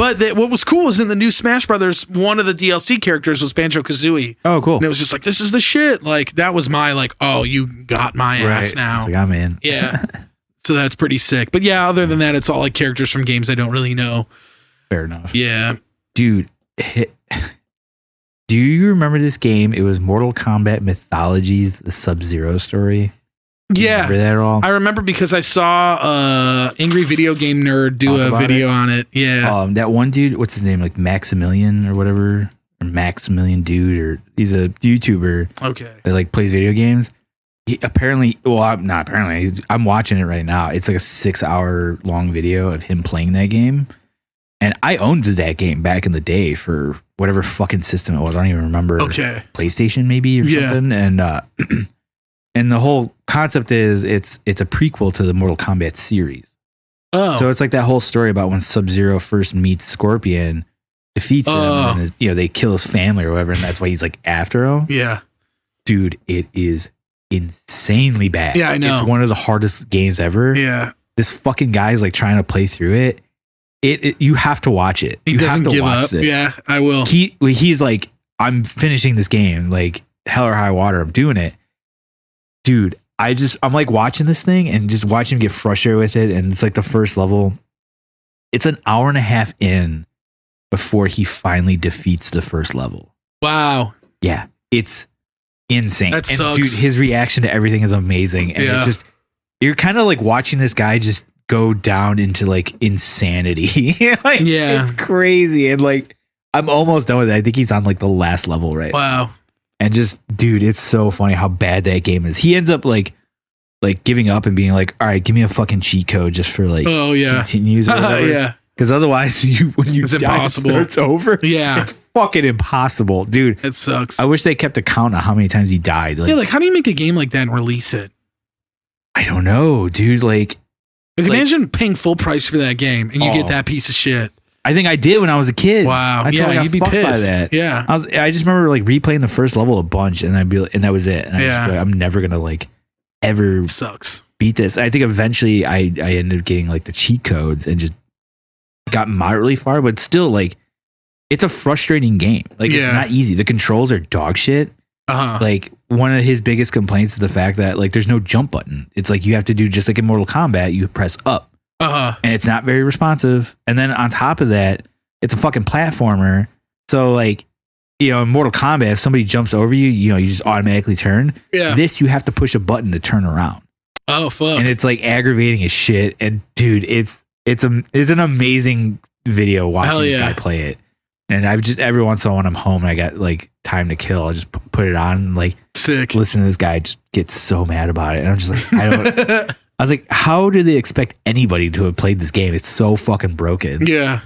But what was cool was in the new Smash Brothers, one of the DLC characters was Banjo-Kazooie. Oh, cool. And it was just like, this is the shit. Like, that was my, like, oh, you got my ass now. It's like, I'm in. Yeah. So that's pretty sick. But yeah, other than that, it's all like characters from games I don't really know. Fair enough. Yeah. Dude, do you remember this game? It was Mortal Kombat Mythologies, the Sub-Zero story. Yeah. Remember that at all? I remember because I saw Angry Video Game Nerd do a video on it. Yeah. That one dude, what's his name? Like Maximilian or whatever. Or Maximilian Dude, or he's a YouTuber. Okay. That like plays video games. He apparently, I'm watching it right now. It's like a 6-hour long video of him playing that game. And I owned that game back in the day for whatever fucking system it was. I don't even remember. Okay. PlayStation maybe or something. And and the whole concept is it's a prequel to the Mortal Kombat series. Oh. So it's like that whole story about when Sub-Zero first meets Scorpion, defeats him, and they kill his family or whatever, and that's why he's like after him. Yeah. Dude, it is insanely bad. Yeah, I know. It's one of the hardest games ever. Yeah. This fucking guy is like trying to play through it. You have to watch it. He doesn't give up. Yeah, I will. He's like, I'm finishing this game, like hell or high water. I'm doing it. Dude, I'm like watching this thing and just watching him get frustrated with it. And it's like the first level. It's an hour and a half in before he finally defeats the first level. Wow. Yeah. It's insane. That and sucks. dude, his reaction to everything is amazing. And it's just, you're kind of like watching this guy just go down into like insanity. Like, yeah. It's crazy. And like, I'm almost done with it. I think he's on like the last level right now. Wow. And just, dude, it's so funny how bad that game is. He ends up like giving up and being like, all right, give me a fucking cheat code just for like continues or whatever. Yeah. Because otherwise when you it's die, impossible. It's over. Yeah. It's fucking impossible, dude. It sucks. I wish they kept a count on how many times he died. Like, how do you make a game like that and release it? I don't know, dude. Like imagine paying full price for that game and you get that piece of shit. I think I did when I was a kid. Wow. Yeah, you'd be pissed. That. Yeah. I just remember like replaying the first level a bunch, and and that was it. And I just go, I'm never gonna like ever beat this. I think eventually I ended up getting like the cheat codes and just got moderately far, but still like it's a frustrating game. Like it's not easy. The controls are dog shit. Like one of his biggest complaints is the fact that like there's no jump button. It's like you have to do just like in Mortal Kombat, you press up. And it's not very responsive. And then on top of that, it's a fucking platformer. So like, in Mortal Kombat, if somebody jumps over you, you just automatically turn. Yeah. This, you have to push a button to turn around. Oh, fuck. And it's like aggravating as shit. And dude, it's an amazing video watching this guy play it. And I've just, every once in a while when I'm home and I got like time to kill, I'll just put it on and like listen to this guy just get so mad about it. And I'm just like, I was like, how do they expect anybody to have played this game? It's so fucking broken. Yeah.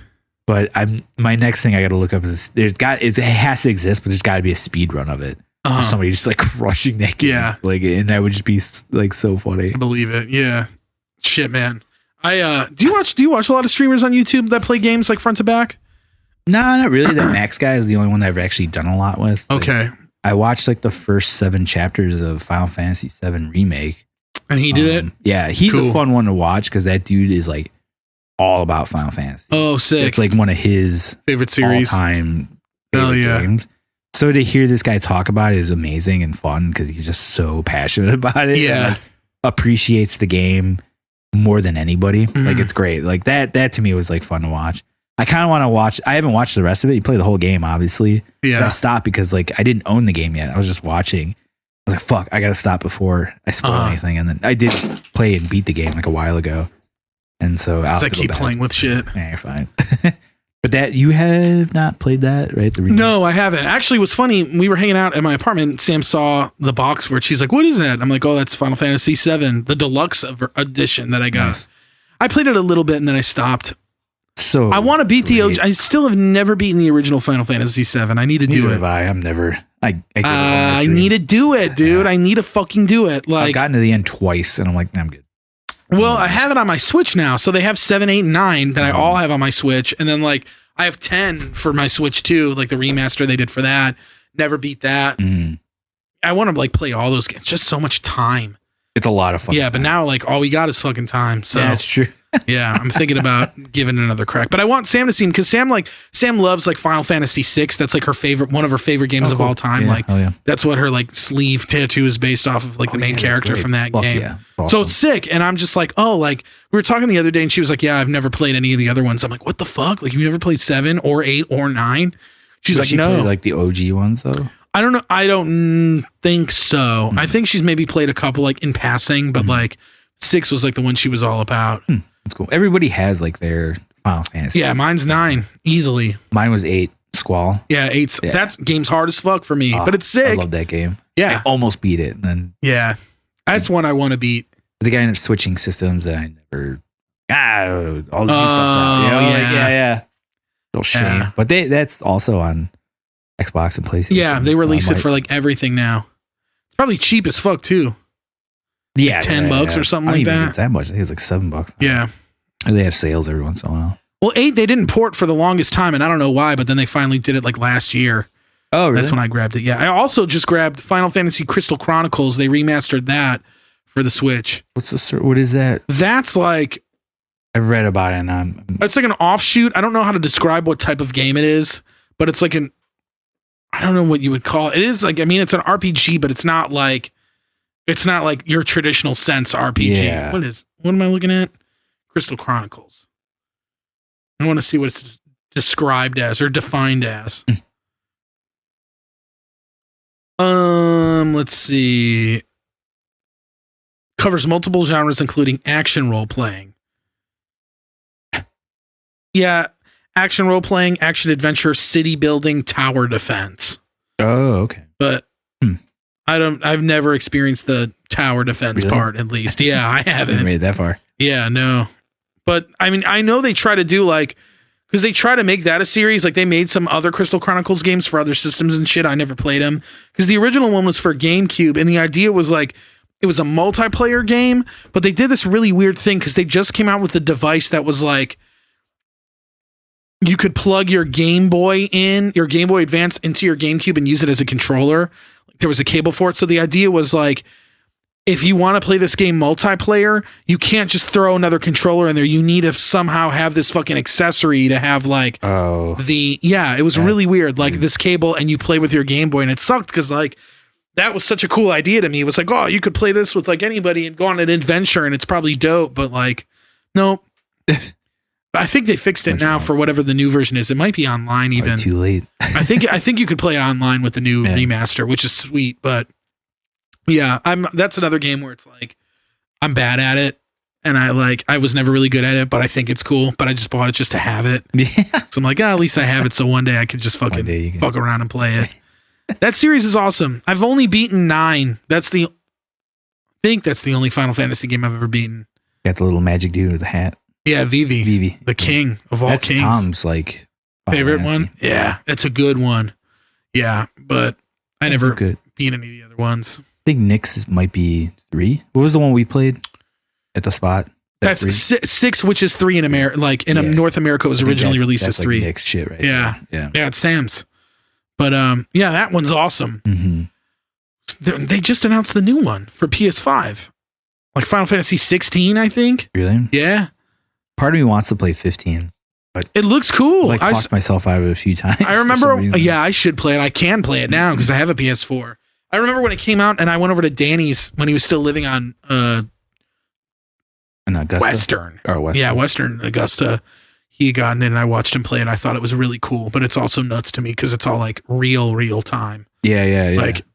But my next thing I got to look up is it has to exist, but there's got to be a speed run of it. Somebody just like rushing that game. Yeah. Like, and that would just be like so funny. I believe it. Yeah. Shit, man. Do you watch a lot of streamers on YouTube that play games like front to back? No, not really. That Max guy is the only one that I've actually done a lot with. Okay. Like, I watched like the first 7 chapters of Final Fantasy VII Remake. And he did it? Yeah, he's a fun one to watch because that dude is like all about Final Fantasy. Oh, sick. It's like one of his favorite series. All-time games. So to hear this guy talk about it is amazing and fun because he's just so passionate about it. Yeah. And, like, appreciates the game more than anybody. Mm-hmm. Like it's great. Like that to me was like fun to watch. I kind of want to watch. I haven't watched the rest of it. You play the whole game, obviously. Yeah. But I stopped because like I didn't own the game yet. I was just watching. I was like, fuck, I got to stop before I spoil anything. And then I did play and beat the game like a while ago. And so I'll keep playing with shit. Yeah, you're fine. But that you have not played that, right? No, I haven't. Actually, it was funny. We were hanging out at my apartment. Sam saw the box for it. She's like, what is that? I'm like, oh, that's Final Fantasy VII, the deluxe edition that I got. Nice. I played it a little bit and then I stopped. So I want to beat the OG. I still have never beaten the original Final Fantasy VII. I need to do it. I'm never. I need to do it, dude. Yeah. I need to fucking do it. Like I've gotten to the end twice, and I'm like, I'm good. Well, I have it on my Switch now, so they have 7, 8, and 9 that I all have on my Switch, and then like I have 10 for my Switch too, like the remaster they did for that. Never beat that. I want to like play all those games. It's just so much time. It's a lot of fun. Yeah, but now like all we got is fucking time. So yeah, it's true. Yeah, I'm thinking about giving it another crack. But I want Sam to see him because Sam loves like Final Fantasy VI. That's like one of her favorite games of all time. Yeah, that's what her like sleeve tattoo is based off of, like the main character from that game. Yeah. Awesome. So it's sick. And I'm just like, oh, like we were talking the other day and she was like, yeah, I've never played any of the other ones. I'm like, what the fuck? Like, you've never played 7 or 8 or 9? She's like, no. Like the OG ones though? I don't know. I don't think so. I think she's maybe played a couple like in passing, but like 6 was like the one she was all about. That's cool. Everybody has like their Final Fantasy. Yeah, mine's 9 easily. Mine was 8. Squall. Yeah, 8's. Yeah. That game's hard as fuck for me, but it's sick. I love that game. Yeah, I almost beat it, and then that's one I want to beat. The guy ended up switching systems that I never. All the new stuff's out. You know, yeah. Little shame, but that's also on Xbox and PlayStation. Yeah, they release it for like everything now. It's probably cheap as fuck too. Yeah, like $10 or something like that. It's that much. I think it's like $7. Yeah, they have sales every once in a while. Well, 8 they didn't port for the longest time, and I don't know why, but then they finally did it like last year. Oh, really? That's when I grabbed it. Yeah, I also just grabbed Final Fantasy Crystal Chronicles. They remastered that for the Switch. What is that? That's like I've read about it, and it's like an offshoot. I don't know how to describe what type of game it is, but it's like I don't know what you would call it. It is like, I mean, it's an RPG, but it's not like your traditional sense RPG. Yeah. What am I looking at? Crystal Chronicles. I want to see what it's described as or defined as. Let's see. Covers multiple genres, including action role playing. Yeah, action role playing, action adventure, city building, tower defense. Oh, okay. But I've never experienced the tower defense part, at least. Yeah, I haven't made it that far. Yeah, no. But I mean, I know they try to do like, because they try to make that a series. Like they made some other Crystal Chronicles games for other systems and shit. I never played them because the original one was for GameCube, and the idea was like it was a multiplayer game. But they did this really weird thing because they just came out with a device that was like you could plug your Game Boy Advance into your GameCube and use it as a controller. Like there was a cable for it. So the idea was like, if you want to play this game multiplayer, you can't just throw another controller in there. You need to somehow have this fucking accessory to have like it was really weird. Like this cable and you play with your Game Boy, and it sucked because like that was such a cool idea to me. It was like, oh, you could play this with like anybody and go on an adventure and it's probably dope, but like, nope. I think they fixed it now for whatever the new version is. It might be online even. Too late. I think you could play it online with the new remaster, which is sweet, but yeah, that's another game where it's like I'm bad at it, and I was never really good at it, but I think it's cool. But I just bought it just to have it. Yeah. So I'm like, at least I have it, so one day I could just fucking fuck around and play it. That series is awesome. I've only beaten 9. I think that's the only Final Fantasy game I've ever beaten. Got the little magic dude with the hat. Yeah, Vivi, the king of all kings. Tom's like favorite one. Yeah, that's a good one. Yeah, but I never beat any of the other ones. I think Nick's might be 3. What was the one we played at the spot? That's 6, which is 3 in America. Like in North America, it was originally released as 3. Like Nick's shit, right? Yeah, it's Sam's. But that one's awesome. Mm-hmm. They just announced the new one for PS5, like Final Fantasy 16, I think. Really? Yeah. Part of me wants to play 15, but it looks cool. I talked myself out of it a few times. I remember. Yeah, I should play it. I can play it now because I have a PS4. I remember when it came out, and I went over to Danny's when he was still living on Augusta? Western. Or Western. Yeah, Western Augusta. He had gotten it, and I watched him play it. I thought it was really cool, but it's also nuts to me because it's all like real time. Yeah. Like,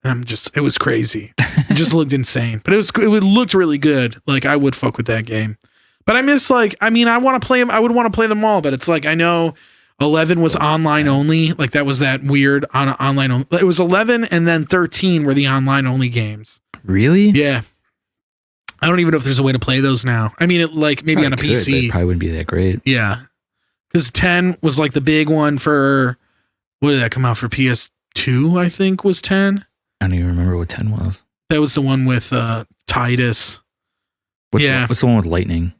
it was crazy. It just looked insane, but it looked really good. Like I would fuck with that game, but I miss I want to play them. I would want to play them all, but it's like I know 11 was online only. Like that was that weird online only. It was 11 and then 13 were the online only games. Really? Yeah. I don't even know if there's a way to play those now. I mean, maybe on a PC. It probably wouldn't be that great. Yeah. Because 10 was like the big one for, what did that come out for? PS2, I think was 10. I don't even remember what 10 was. That was the one with Titus. What's the one with Lightning?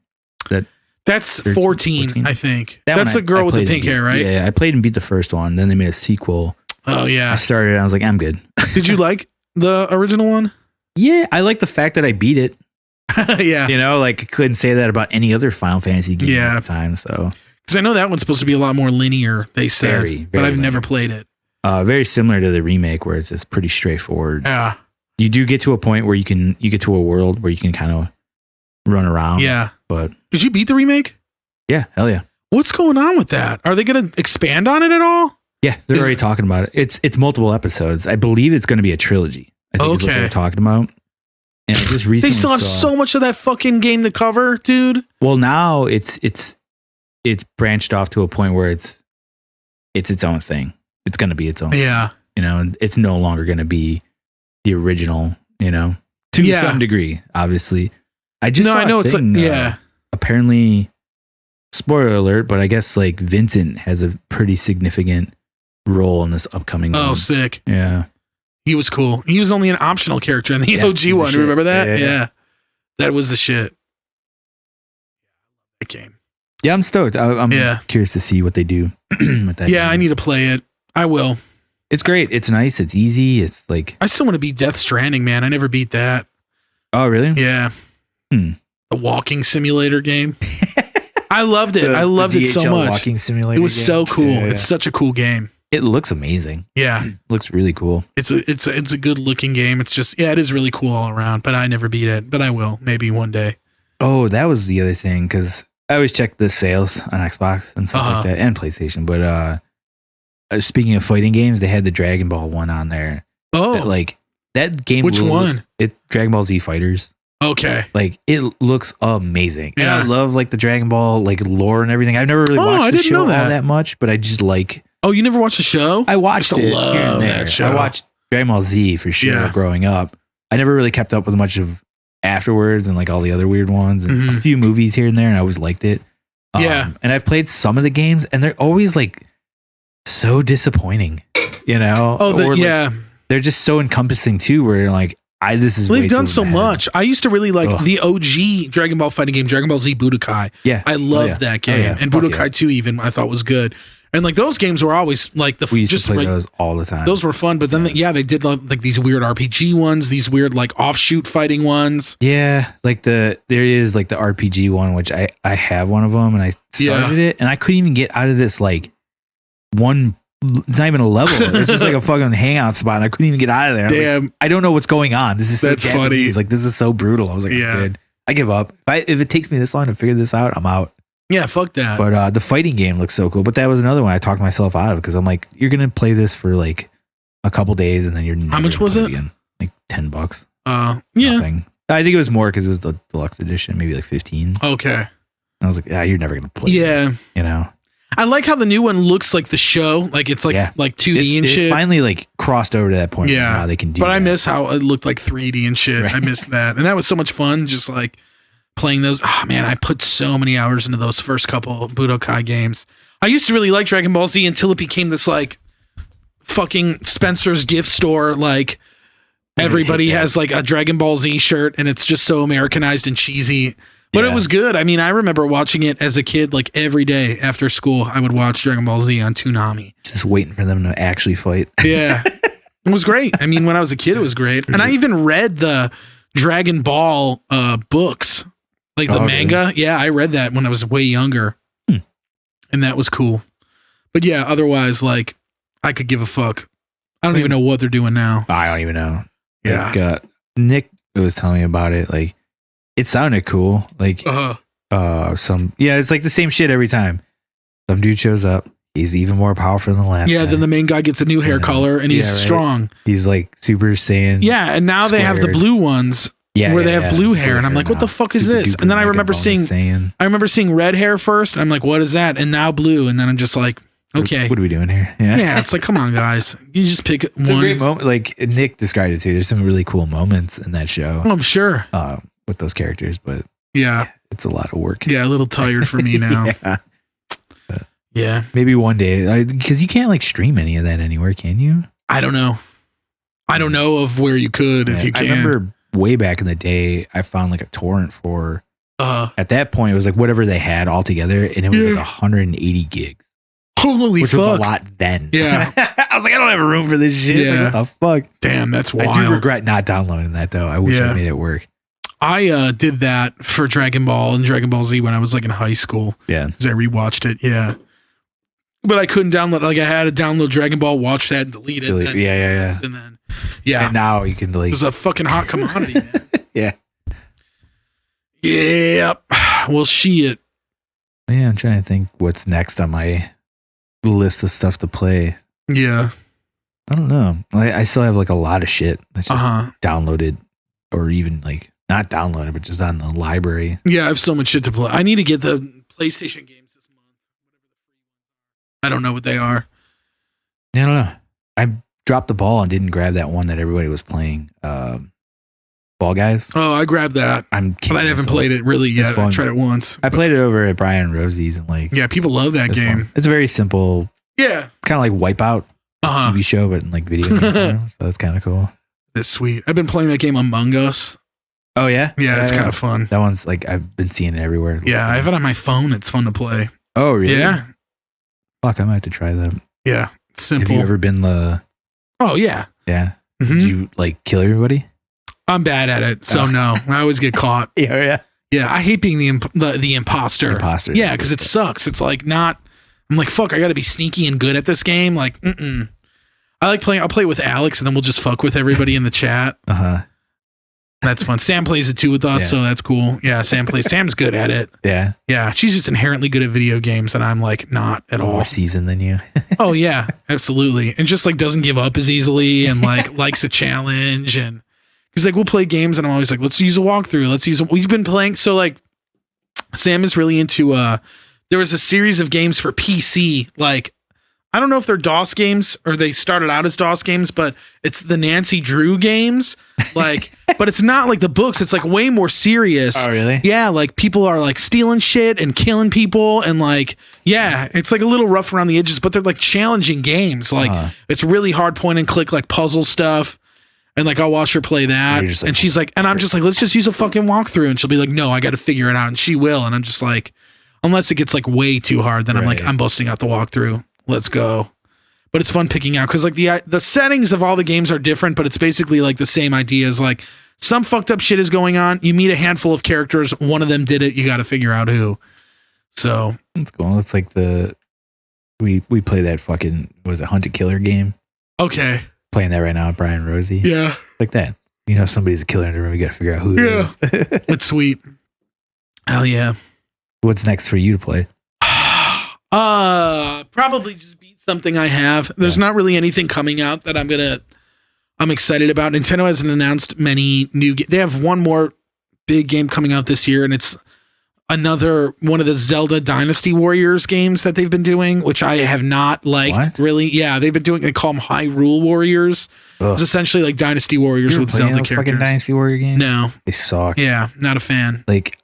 That's 14, I think. That's the girl with the pink hair, right? Yeah, I played and beat the first one. Then they made a sequel. Oh, yeah. I started and I was like, I'm good. Did you like the original one? Yeah, I like the fact that I beat it. Yeah. You know, like I couldn't say that about any other Final Fantasy game at the time. So, because I know that one's supposed to be a lot more linear, they said, very but I've never played it. Very similar to the remake where it's just pretty straightforward. Yeah. You do get to a point where you get to a world where you can kind of run around. Yeah. But did you beat the remake? Yeah. Hell yeah. What's going on with that? Are they going to expand on it at all? Yeah. They're already talking about it. It's multiple episodes. I believe it's going to be a trilogy. I think is what they're talking about. And I just recently they still have so much of that fucking game to cover, dude. Well, now it's branched off to a point where it's its own thing. It's going to be its own. Yeah. You know, it's no longer going to be the original, you know, to some degree, obviously. I know it's like, apparently, spoiler alert, but I guess like Vincent has a pretty significant role in this upcoming one. Oh, sick. Yeah. He was cool. He was only an optional character in the OG one. Remember that? Yeah. That was the shit. That game. Yeah, I'm stoked. I'm curious to see what they do with that game. I need to play it. I will. It's great. It's nice. It's easy. It's like... I still want to beat Death Stranding, man. I never beat that. Oh, really? Yeah. The walking simulator game. I loved it. I loved it so much. Walking simulator it was game. So cool. Yeah. It's such a cool game. It looks amazing. Yeah. It looks really cool. It's a good looking game. It's just, it is really cool all around, but I never beat it, but I will maybe one day. Oh, that was the other thing. Cause I always check the sales on Xbox and stuff like that and PlayStation. But, speaking of fighting games, they had the Dragon Ball one on there. Oh, that game. Which one? Dragon Ball Z Fighters. Okay. Like it looks amazing. Yeah. And I love like the Dragon Ball like lore and everything. I've never really watched the show all that much, but I just like. Oh, you never watched the show? I watched it. Love that show. I watched Dragon Ball Z for sure growing up. I never really kept up with much of afterwards and like all the other weird ones and a few movies here and there, and I always liked it. And I've played some of the games, and they're always like so disappointing, you know? They're just so encompassing too, where you're like, they've done so much. I used to really like the OG Dragon Ball fighting game, Dragon Ball Z Budokai. Yeah. I loved that game. And Budokai 2 even I thought was good. And like those games were always like we used to play those all the time. Those were fun, but then they did like these weird RPG ones, these weird like offshoot fighting ones. Yeah, like there is like the RPG one, which I have one of them, and I started it, and I couldn't even get out of this like one. It's not even a level. It's just like a fucking hangout spot, and I couldn't even get out of there. Damn, I don't know what's going on. This is so that's funny. Like this is so brutal. I was like, good. I give up. If it takes me this long to figure this out, I'm out. Yeah, fuck that. But the fighting game looks so cool. But that was another one I talked myself out of because I'm like, you're gonna play this for like a couple days and then you're never how much was it? Again. Like $10. Nothing. I think it was more because it was the deluxe edition, maybe like 15. Okay. And I was like, you're never gonna play. This, you know. I like how the new one looks like the show. Like it's like 2D and shit. It finally like crossed over to that point. Yeah, now they can do. But I miss how it looked like 3D and shit. Right. I miss that, and that was so much fun. Just like. Playing those, oh man, I put so many hours into those first couple of Budokai games. I used to really like Dragon Ball Z until it became this like fucking Spencer's gift store. Like everybody has like a Dragon Ball Z shirt and it's just so Americanized and cheesy. But it was good. I mean, I remember watching it as a kid, like every day after school, I would watch Dragon Ball Z on Toonami. Just waiting for them to actually fight. Yeah. It was great. I mean, when I was a kid, it was great. And I even read the Dragon Ball books. Like the manga. Really? Yeah, I read that when I was way younger. And that was cool. But yeah, otherwise, like, I could give a fuck. I don't even know what they're doing now. I don't even know. Yeah. Like, Nick was telling me about it. Like, it sounded cool. Like, it's like the same shit every time. Some dude shows up. He's even more powerful than the last guy. Then the main guy gets a new hair color and he's strong. He's like Super Saiyan. Yeah, and now they have the blue ones. Where they have blue hair, and I'm like, what the fuck is this? And then I remember seeing red hair first, and I'm like, what is that? And now blue, and then I'm just like, okay, what are we doing here? Yeah, it's like, come on, guys, you just pick one. It's a great moment. Like Nick described it too. There's some really cool moments in that show. Oh, I'm sure with those characters, but it's a lot of work. Yeah, a little tired for me now. Yeah, maybe one day because you can't like stream any of that anywhere, can you? I don't know. I don't know of where you could if you can. I remember. Way back in the day, I found like a torrent for. At that point, it was like whatever they had all together, and it was like 180 gigs. Holy which fuck! Was a lot then. Yeah, I was like, I don't have room for this shit. Yeah, like, what the fuck? Damn, that's wild. I do regret not downloading that though. I wish I made it work. I did that for Dragon Ball and Dragon Ball Z when I was like in high school. Yeah. Because I rewatched it. Yeah. But I couldn't download. Like I had to download Dragon Ball, watch that, and delete it. Yeah. And then, yeah. And now you can delete. This is a fucking hot commodity, man. Yeah. Yep. Well, shit. Yeah, I'm trying to think what's next on my list of stuff to play. Yeah. I don't know. I still have like a lot of shit that's just downloaded, or even like not downloaded, but just on the library. Yeah, I have so much shit to play. I need to get the PlayStation games this month. I don't know what they are. Yeah, I don't know. I dropped the ball and didn't grab that one that everybody was playing. Ball Guys. Oh, I grabbed that. But I haven't played it really yet. I tried it once. I played it over at Brian Rosie's and like. Yeah, people love that game. Fun. It's very simple. Yeah. Kind of like Wipeout. TV show, but in like video game form, so that's kind of cool. That's sweet. I've been playing that game Among Us. Oh yeah? Yeah, it's kind of fun. That one's like, I've been seeing it everywhere. Yeah, I have it on my phone. It's fun to play. Oh really? Yeah. Fuck, I might have to try that. Yeah, it's simple. Have you ever been the... Oh yeah. Yeah? Did you like kill everybody? I'm bad at it, so no. I always get caught. Yeah. Yeah, I hate being the imposter. Imposter. Yeah, because it sucks. It's like not... I'm like, fuck, I got to be sneaky and good at this game. Like, I like playing. I'll play with Alex, and then we'll just fuck with everybody in the chat. That's fun. Sam plays it too with us, so that's cool. Yeah, Sam plays. Sam's good at it. Yeah. Yeah, she's just inherently good at video games, and I'm like not at all. More seasoned than you. Oh yeah, absolutely, and just like doesn't give up as easily, and like likes a challenge, and because like we'll play games, and I'm always like, let's use a walkthrough. We've been playing. So like, Sam is really into. There was a series of games for PC, like. I don't know if they're DOS games or they started out as DOS games, but it's the Nancy Drew games. Like, but it's not like the books. It's like way more serious. Oh, really? Yeah. Like people are like stealing shit and killing people. And like, yeah, it's like a little rough around the edges, but they're like challenging games. Like it's really hard point and click, like puzzle stuff. And like, I'll watch her play that. Like, and she's like, and I'm just like, let's just use a fucking walkthrough. And she'll be like, no, I got to figure it out. And she will. And I'm just like, unless it gets like way too hard, then I'm like, I'm busting out the walkthrough. Let's go. But it's fun picking out because like the settings of all the games are different, but it's basically like the same ideas. Like some fucked up shit is going on. You meet a handful of characters. One of them did it. You got to figure out who. So that's cool. It's like we play that fucking, what was it, Hunt a Killer game? Okay. Playing that right now at Brian Rosie. Yeah. Like that. You know, somebody's a killer in the room. You got to figure out who it is. It's sweet. Hell yeah. What's next for you to play? Probably just beat something I have. There's not really anything coming out that I'm excited about. Nintendo hasn't announced many new they have one more big game coming out this year, and it's another one of the Zelda Dynasty Warriors games that they've been doing, which I have not liked really. Yeah, they've been doing, they call them Hyrule Warriors. Ugh. It's essentially like Dynasty Warriors with Zelda characters. Fucking Dynasty Warrior game? No. They suck. Yeah, not a fan. Like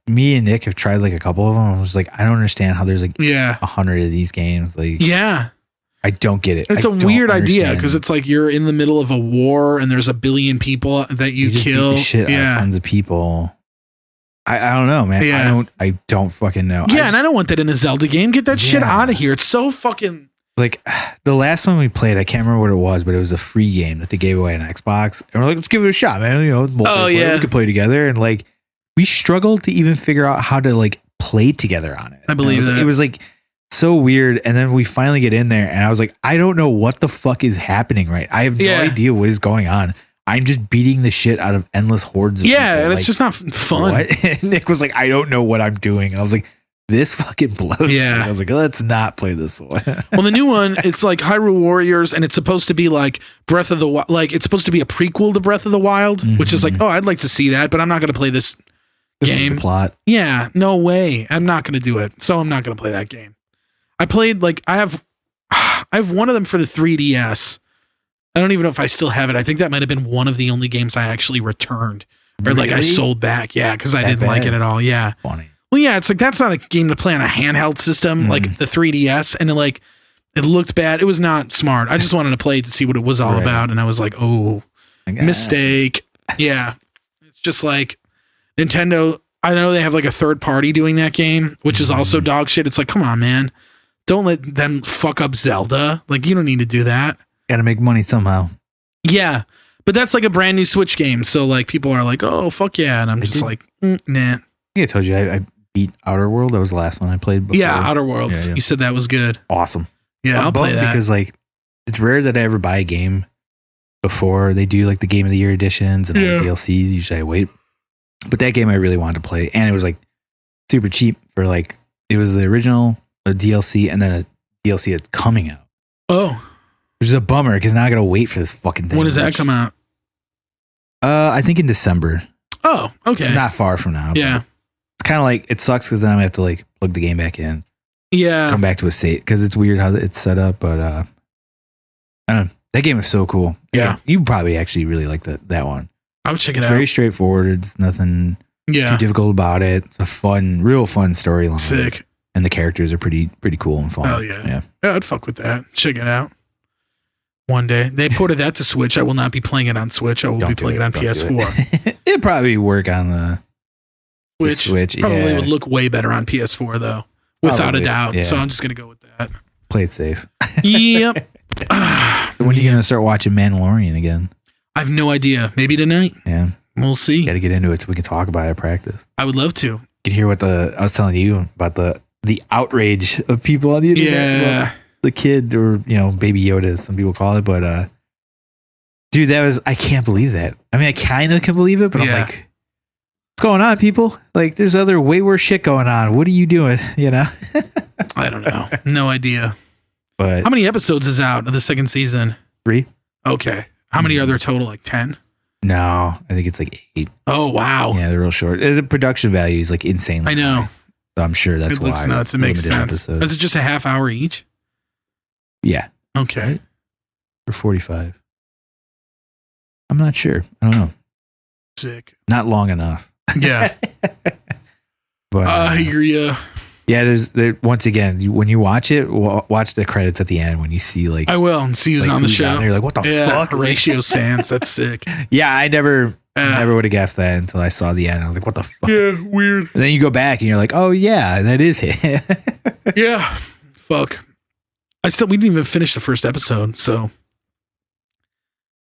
me and Nick have tried like a couple of them. I was like, I don't understand how there's like 100 of these games. Like, yeah. I don't get it. It's a weird idea because it's like you're in the middle of a war and there's a billion people that you kill. Beat the shit out of tons of people. I don't know, man. Yeah. I don't fucking know. Yeah, and I don't want that in a Zelda game. Get that shit out of here. It's so fucking... Like, the last one we played, I can't remember what it was, but it was a free game that they gave away on Xbox. And we're like, let's give it a shot, man. You know, we could play together. And like, we struggled to even figure out how to like play together on it. I believe that. It was like so weird. And then we finally get in there and I was like, I don't know what the fuck is happening, right? I have no idea what is going on. I'm just beating the shit out of endless hordes of people. And it's just not fun. What? And Nick was like, I don't know what I'm doing. And I was like, this fucking blows. Yeah. I was like, let's not play this one. Well, the new one, it's like Hyrule Warriors, and it's supposed to be like Breath of the Wild. Like, it's supposed to be a prequel to Breath of the Wild, which is like, oh, I'd like to see that, but I'm not going to play this game. Plot. Yeah, no way. I'm not going to do it. So I'm not going to play that game. I played like I have one of them for the 3DS. I don't even know if I still have it. I think that might have been one of the only games I actually returned or like I sold back. Yeah, because I didn't like it at all. Yeah. Funny. Well, yeah, it's like that's not a game to play on a handheld system like the 3DS, and it looked bad. It was not smart. I just wanted to play it to see what it was all about, and I was like, oh, mistake. Yeah, it's just like Nintendo. I know they have like a third party doing that game, which is also dog shit. It's like, come on, man, don't let them fuck up Zelda. Like, you don't need to do that. Got to make money somehow. Yeah, But that's like a brand new Switch game. So like people are like, oh, fuck yeah. And I'm just like, nah. I told you I beat Outer World. That was the last one I played before. Yeah, Outer Worlds. Yeah. You said that was good. Awesome. Yeah, I'll play that. Because like it's rare that I ever buy a game before they do like the Game of the Year editions and all the DLCs. Usually I wait. But that game I really wanted to play. And it was like super cheap for like, it was the original, a DLC, and then a DLC that's coming out. Oh. Which is a bummer because now I got to wait for this fucking thing. When does that come out? I think in December. Oh, okay. Not far from now. Yeah. It's kind of like, it sucks because then I have to like plug the game back in. Yeah. Come back to a save because it's weird how it's set up. But I don't know. That game is so cool. Yeah. You probably actually really like that one. I would check it out. It's very straightforward. It's nothing too difficult about it. It's a real fun storyline. Sick. And the characters are pretty cool and fun. Oh, yeah. Yeah, I'd fuck with that. Check it out. One day. They ported that to Switch. I will not be playing it on Switch. I will be playing it on PS4. It'd probably work on the Switch. Probably would look way better on PS4, though. Without a doubt. Yeah. So I'm just going to go with that. Play it safe. Yep. So when are you going to start watching Mandalorian again? I have no idea. Maybe tonight. Yeah. We'll see. Got to get into it so we can talk about it at practice. I would love to. You can hear what I was telling you about the outrage of people on the internet. Yeah. The kid, or Baby Yoda, as some people call it, but dude, I can't believe that. I mean, I kind of can believe it, but I'm like, what's going on, people? Like, there's other way worse shit going on. What are you doing? I don't know. No idea. But how many episodes is out of the second season? 3. Okay. How many are there total? Like 10? No, I think it's like 8. Oh, wow. Yeah, they're real short. The production value is like insane. I know. So I'm sure that's why. It looks nuts. It makes sense. Episodes. Is it just a half hour each? Yeah. Okay. Right? Or 45. I'm not sure. I don't know. Sick. Not long enough. Yeah. But I hear you. Yeah, once again, when you watch it, watch the credits at the end when you see like. I will and see who's on the show. You're like, what the fuck? Horatio Sands. That's sick. Yeah, I never would have guessed that until I saw the end. I was like, what the fuck? Yeah, weird. And then you go back and you're like, oh yeah, that is it. Yeah. Fuck. We didn't even finish the first episode, so.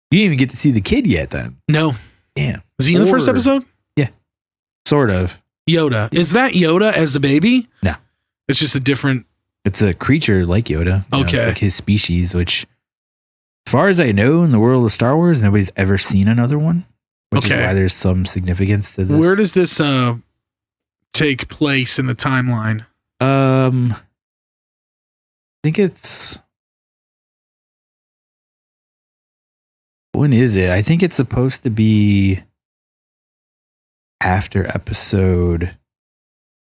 You didn't even get to see the kid yet then. No. Damn. Is he in the first episode? Yeah. Sort of. Yoda. Is that Yoda as a baby? No. It's just a different. It's a creature like Yoda. Okay. It's like his species, which, as far as I know, in the world of Star Wars, nobody's ever seen another one. Which is why there's some significance to this. Where does this take place in the timeline? I think it's. When is it? I think it's supposed to be after episode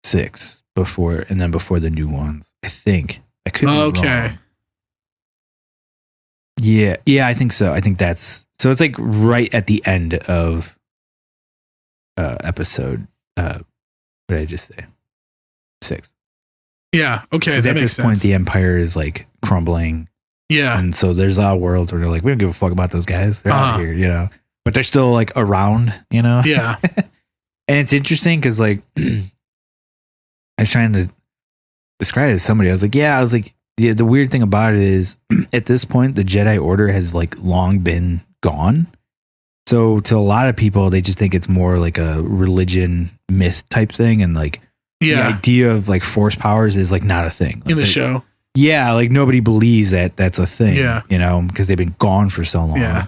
6, before the new ones. I think. I could be wrong. Yeah, I think so. I think that's so. It's like right at the end of episode. What did I just say? 6. Yeah. Okay. That at this point, the Empire is like crumbling. Yeah. And so there's a lot of worlds where they're like, we don't give a fuck about those guys. They're out here, but they're still like around, Yeah. And it's interesting because like I was trying to describe it to somebody. I was like, yeah, the weird thing about it is at this point, the Jedi Order has like long been gone. So to a lot of people, they just think it's more like a religion myth type thing. And like the idea of like force powers is like not a thing. Like, in the show. Yeah, like nobody believes that that's a thing, yeah. Because they've been gone for so long. Yeah.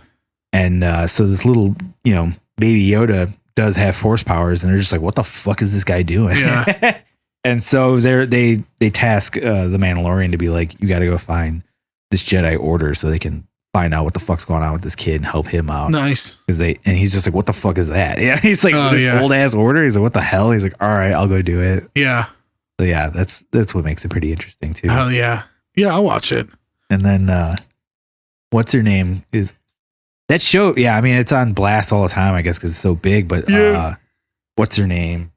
And so this little, baby Yoda does have force powers, and they're just like, what the fuck is this guy doing? Yeah. And so they task the Mandalorian to be like, you got to go find this Jedi Order so they can find out what the fuck's going on with this kid and help him out. Nice. And he's just like, what the fuck is that? Yeah. He's like, this old ass order. He's like, what the hell? He's like, all right, I'll go do it. Yeah. So yeah, that's what makes it pretty interesting too. Oh yeah. Yeah, I'll watch it. And then what's her name is that show? Yeah, I mean it's on blast all the time, I guess, because it's so big. But what's her name?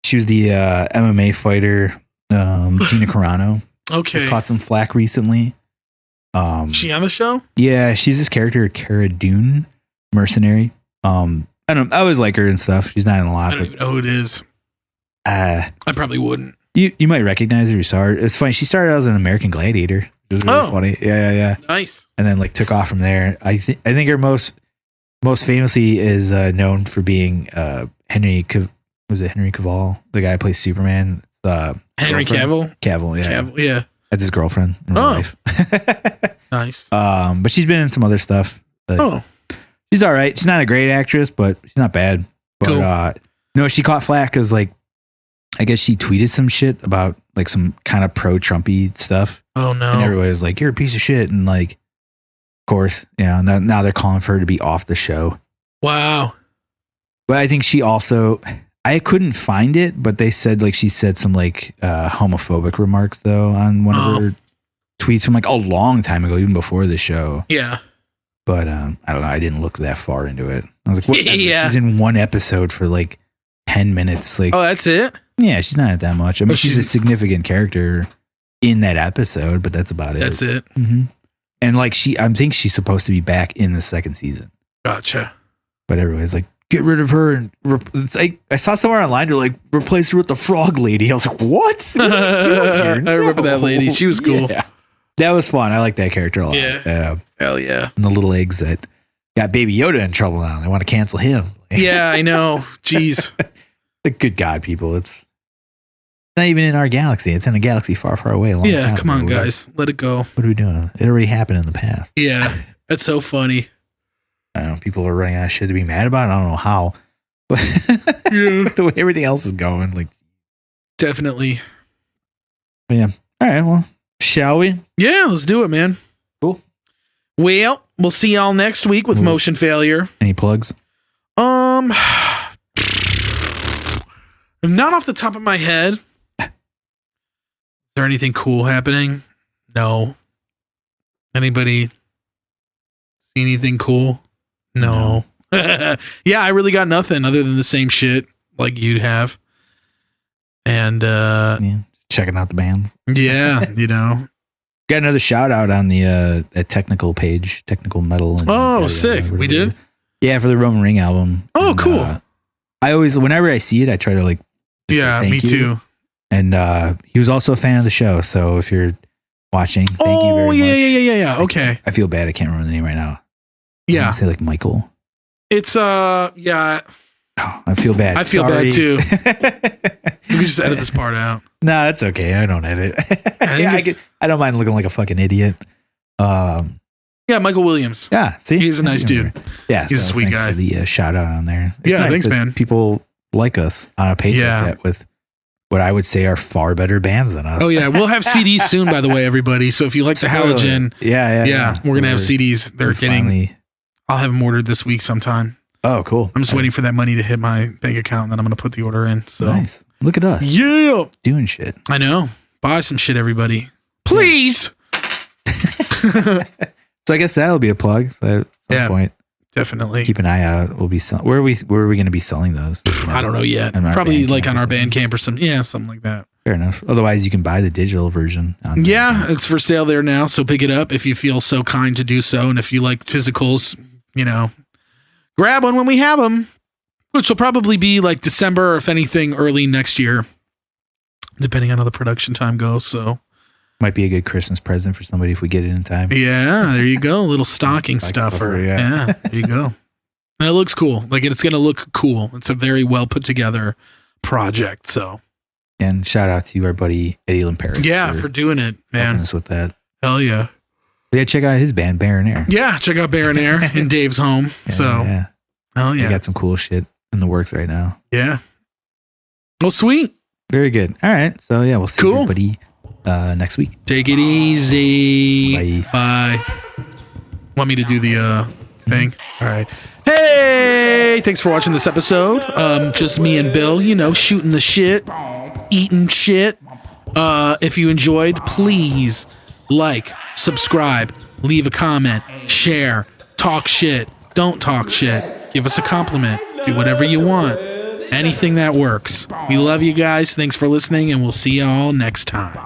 She was the MMA fighter, Gina Carano. Okay, she's caught some flack recently. She on the show? Yeah, she's this character, Cara Dune, mercenary. I always like her and stuff. She's not in a lot. I don't even know who it is. I probably wouldn't. You might recognize her. You saw her. It's funny. She started out as an American Gladiator. It was really funny. Yeah. Nice. And then like took off from there. I think her most Most famously is known for being Henry Cavill, the guy who plays Superman. Henry Cavill? Cavill, yeah. Cavill, yeah. That's his girlfriend in real life. Nice. But she's been in some other stuff. She's all right. She's not a great actress, but she's not bad. But, cool. No, she caught flack because, like, I guess she tweeted some shit about, like, some kind of pro-Trumpy stuff. Oh, no. And everybody was like, you're a piece of shit. And, like, of course, now they're calling for her to be off the show. Wow. But I think she also, I couldn't find it, but they said, like, she said some, like, homophobic remarks, though, on one of her tweets from, like, a long time ago, even before the show. Yeah. But, I don't know. I didn't look that far into it. I was like, what? Yeah. She's in one episode for, like, 10 minutes. Like, oh, that's it? Yeah, she's not that much. I mean, she's a significant character in that episode, but that's about it. That's it. Mm-hmm. And like I think she's supposed to be back in the second season. Gotcha. But everybody's like, get rid of her. And it's like, I saw somewhere online, they're like, replace her with the frog lady. I was like, what? I remember that lady. She was cool. Yeah. That was fun. I like that character a lot. Yeah. Hell yeah. And the little eggs that got Baby Yoda in trouble now. They want to cancel him. Yeah, I know. Jeez. Like, good God, people. It's not even in our galaxy. It's in a galaxy far, far away. Yeah, come on, guys. Let it go. What are we doing? It already happened in the past. Yeah, that's so funny. I don't know. People are running out of shit to be mad about. I don't know how. But the way everything else is going, like, definitely. But yeah. All right. Well, shall we? Yeah, let's do it, man. Cool. Well, we'll see y'all next week with Motion Failure. Any plugs? Not off the top of my head. Is there anything cool happening? No. Anybody see anything cool? No. Yeah, I really got nothing other than the same shit like you'd have. And checking out the bands. Yeah, Got another shout out on the technical page, technical metal. And, sick. We did? Yeah, for the Roman Ring album. Oh, and, cool. I always, whenever I see it, I try to like. Yeah, me too. And he was also a fan of the show. So if you're watching, thank you very much. Yeah. Okay. I feel bad. I can't remember the name right now. Yeah. I say like Michael. It's yeah. Oh, I feel bad. I feel bad too. We can just edit this part out. No, that's okay. I don't edit. I don't mind looking like a fucking idiot. Yeah, Michael Williams. Yeah, see, he's a nice dude. Yeah, he's a sweet guy. For the shout out on there. It's nice thanks, man. People like us on a page like that with what I would say are far better bands than us. Oh yeah, we'll have CDs soon, by the way, everybody. So if you like the Halogen, yeah, we're gonna have CDs. They're getting. I'll have them ordered this week sometime. Oh, cool. I'm just waiting for that money to hit my bank account, and then I'm gonna put the order in. So nice. Look at us. Yeah, doing shit. I know. Buy some shit, everybody, please. So I guess that'll be a plug. So at some point, definitely keep an eye out. We'll be where are we going to be selling those? I don't know yet. Probably like on our Bandcamp or something like that. Fair enough. Otherwise, you can buy the digital version. Yeah, it's for sale there now. So pick it up if you feel so kind to do so, and if you like physicals, grab one when we have them, which will probably be like December, or if anything, early next year, depending on how the production time goes. So. Might be a good Christmas present for somebody if we get it in time. Yeah, there you go. A little stocking stuffer. Yeah, there you go. And it looks cool. Like, it's going to look cool. It's a very well put together project. So, and shout out to our buddy Eddie Lamperis. Yeah, for doing it, man. Helping us with that. Hell yeah. Yeah, check out his band, Baron Air. Yeah, check out Baron Air in Dave's home. Yeah. Hell yeah. We got some cool shit in the works right now. Yeah. Oh, sweet. Very good. All right. So, yeah, we'll see everybody next week. Take it easy. Bye. Want me to do the thing? All right. Hey, thanks for watching this episode. Just me and Bill, shooting the shit, eating shit. If you enjoyed, please like, subscribe, leave a comment, share, talk shit, don't talk shit, give us a compliment, do whatever you want. Anything that works. We love you guys. Thanks for listening, and we'll see you all next time.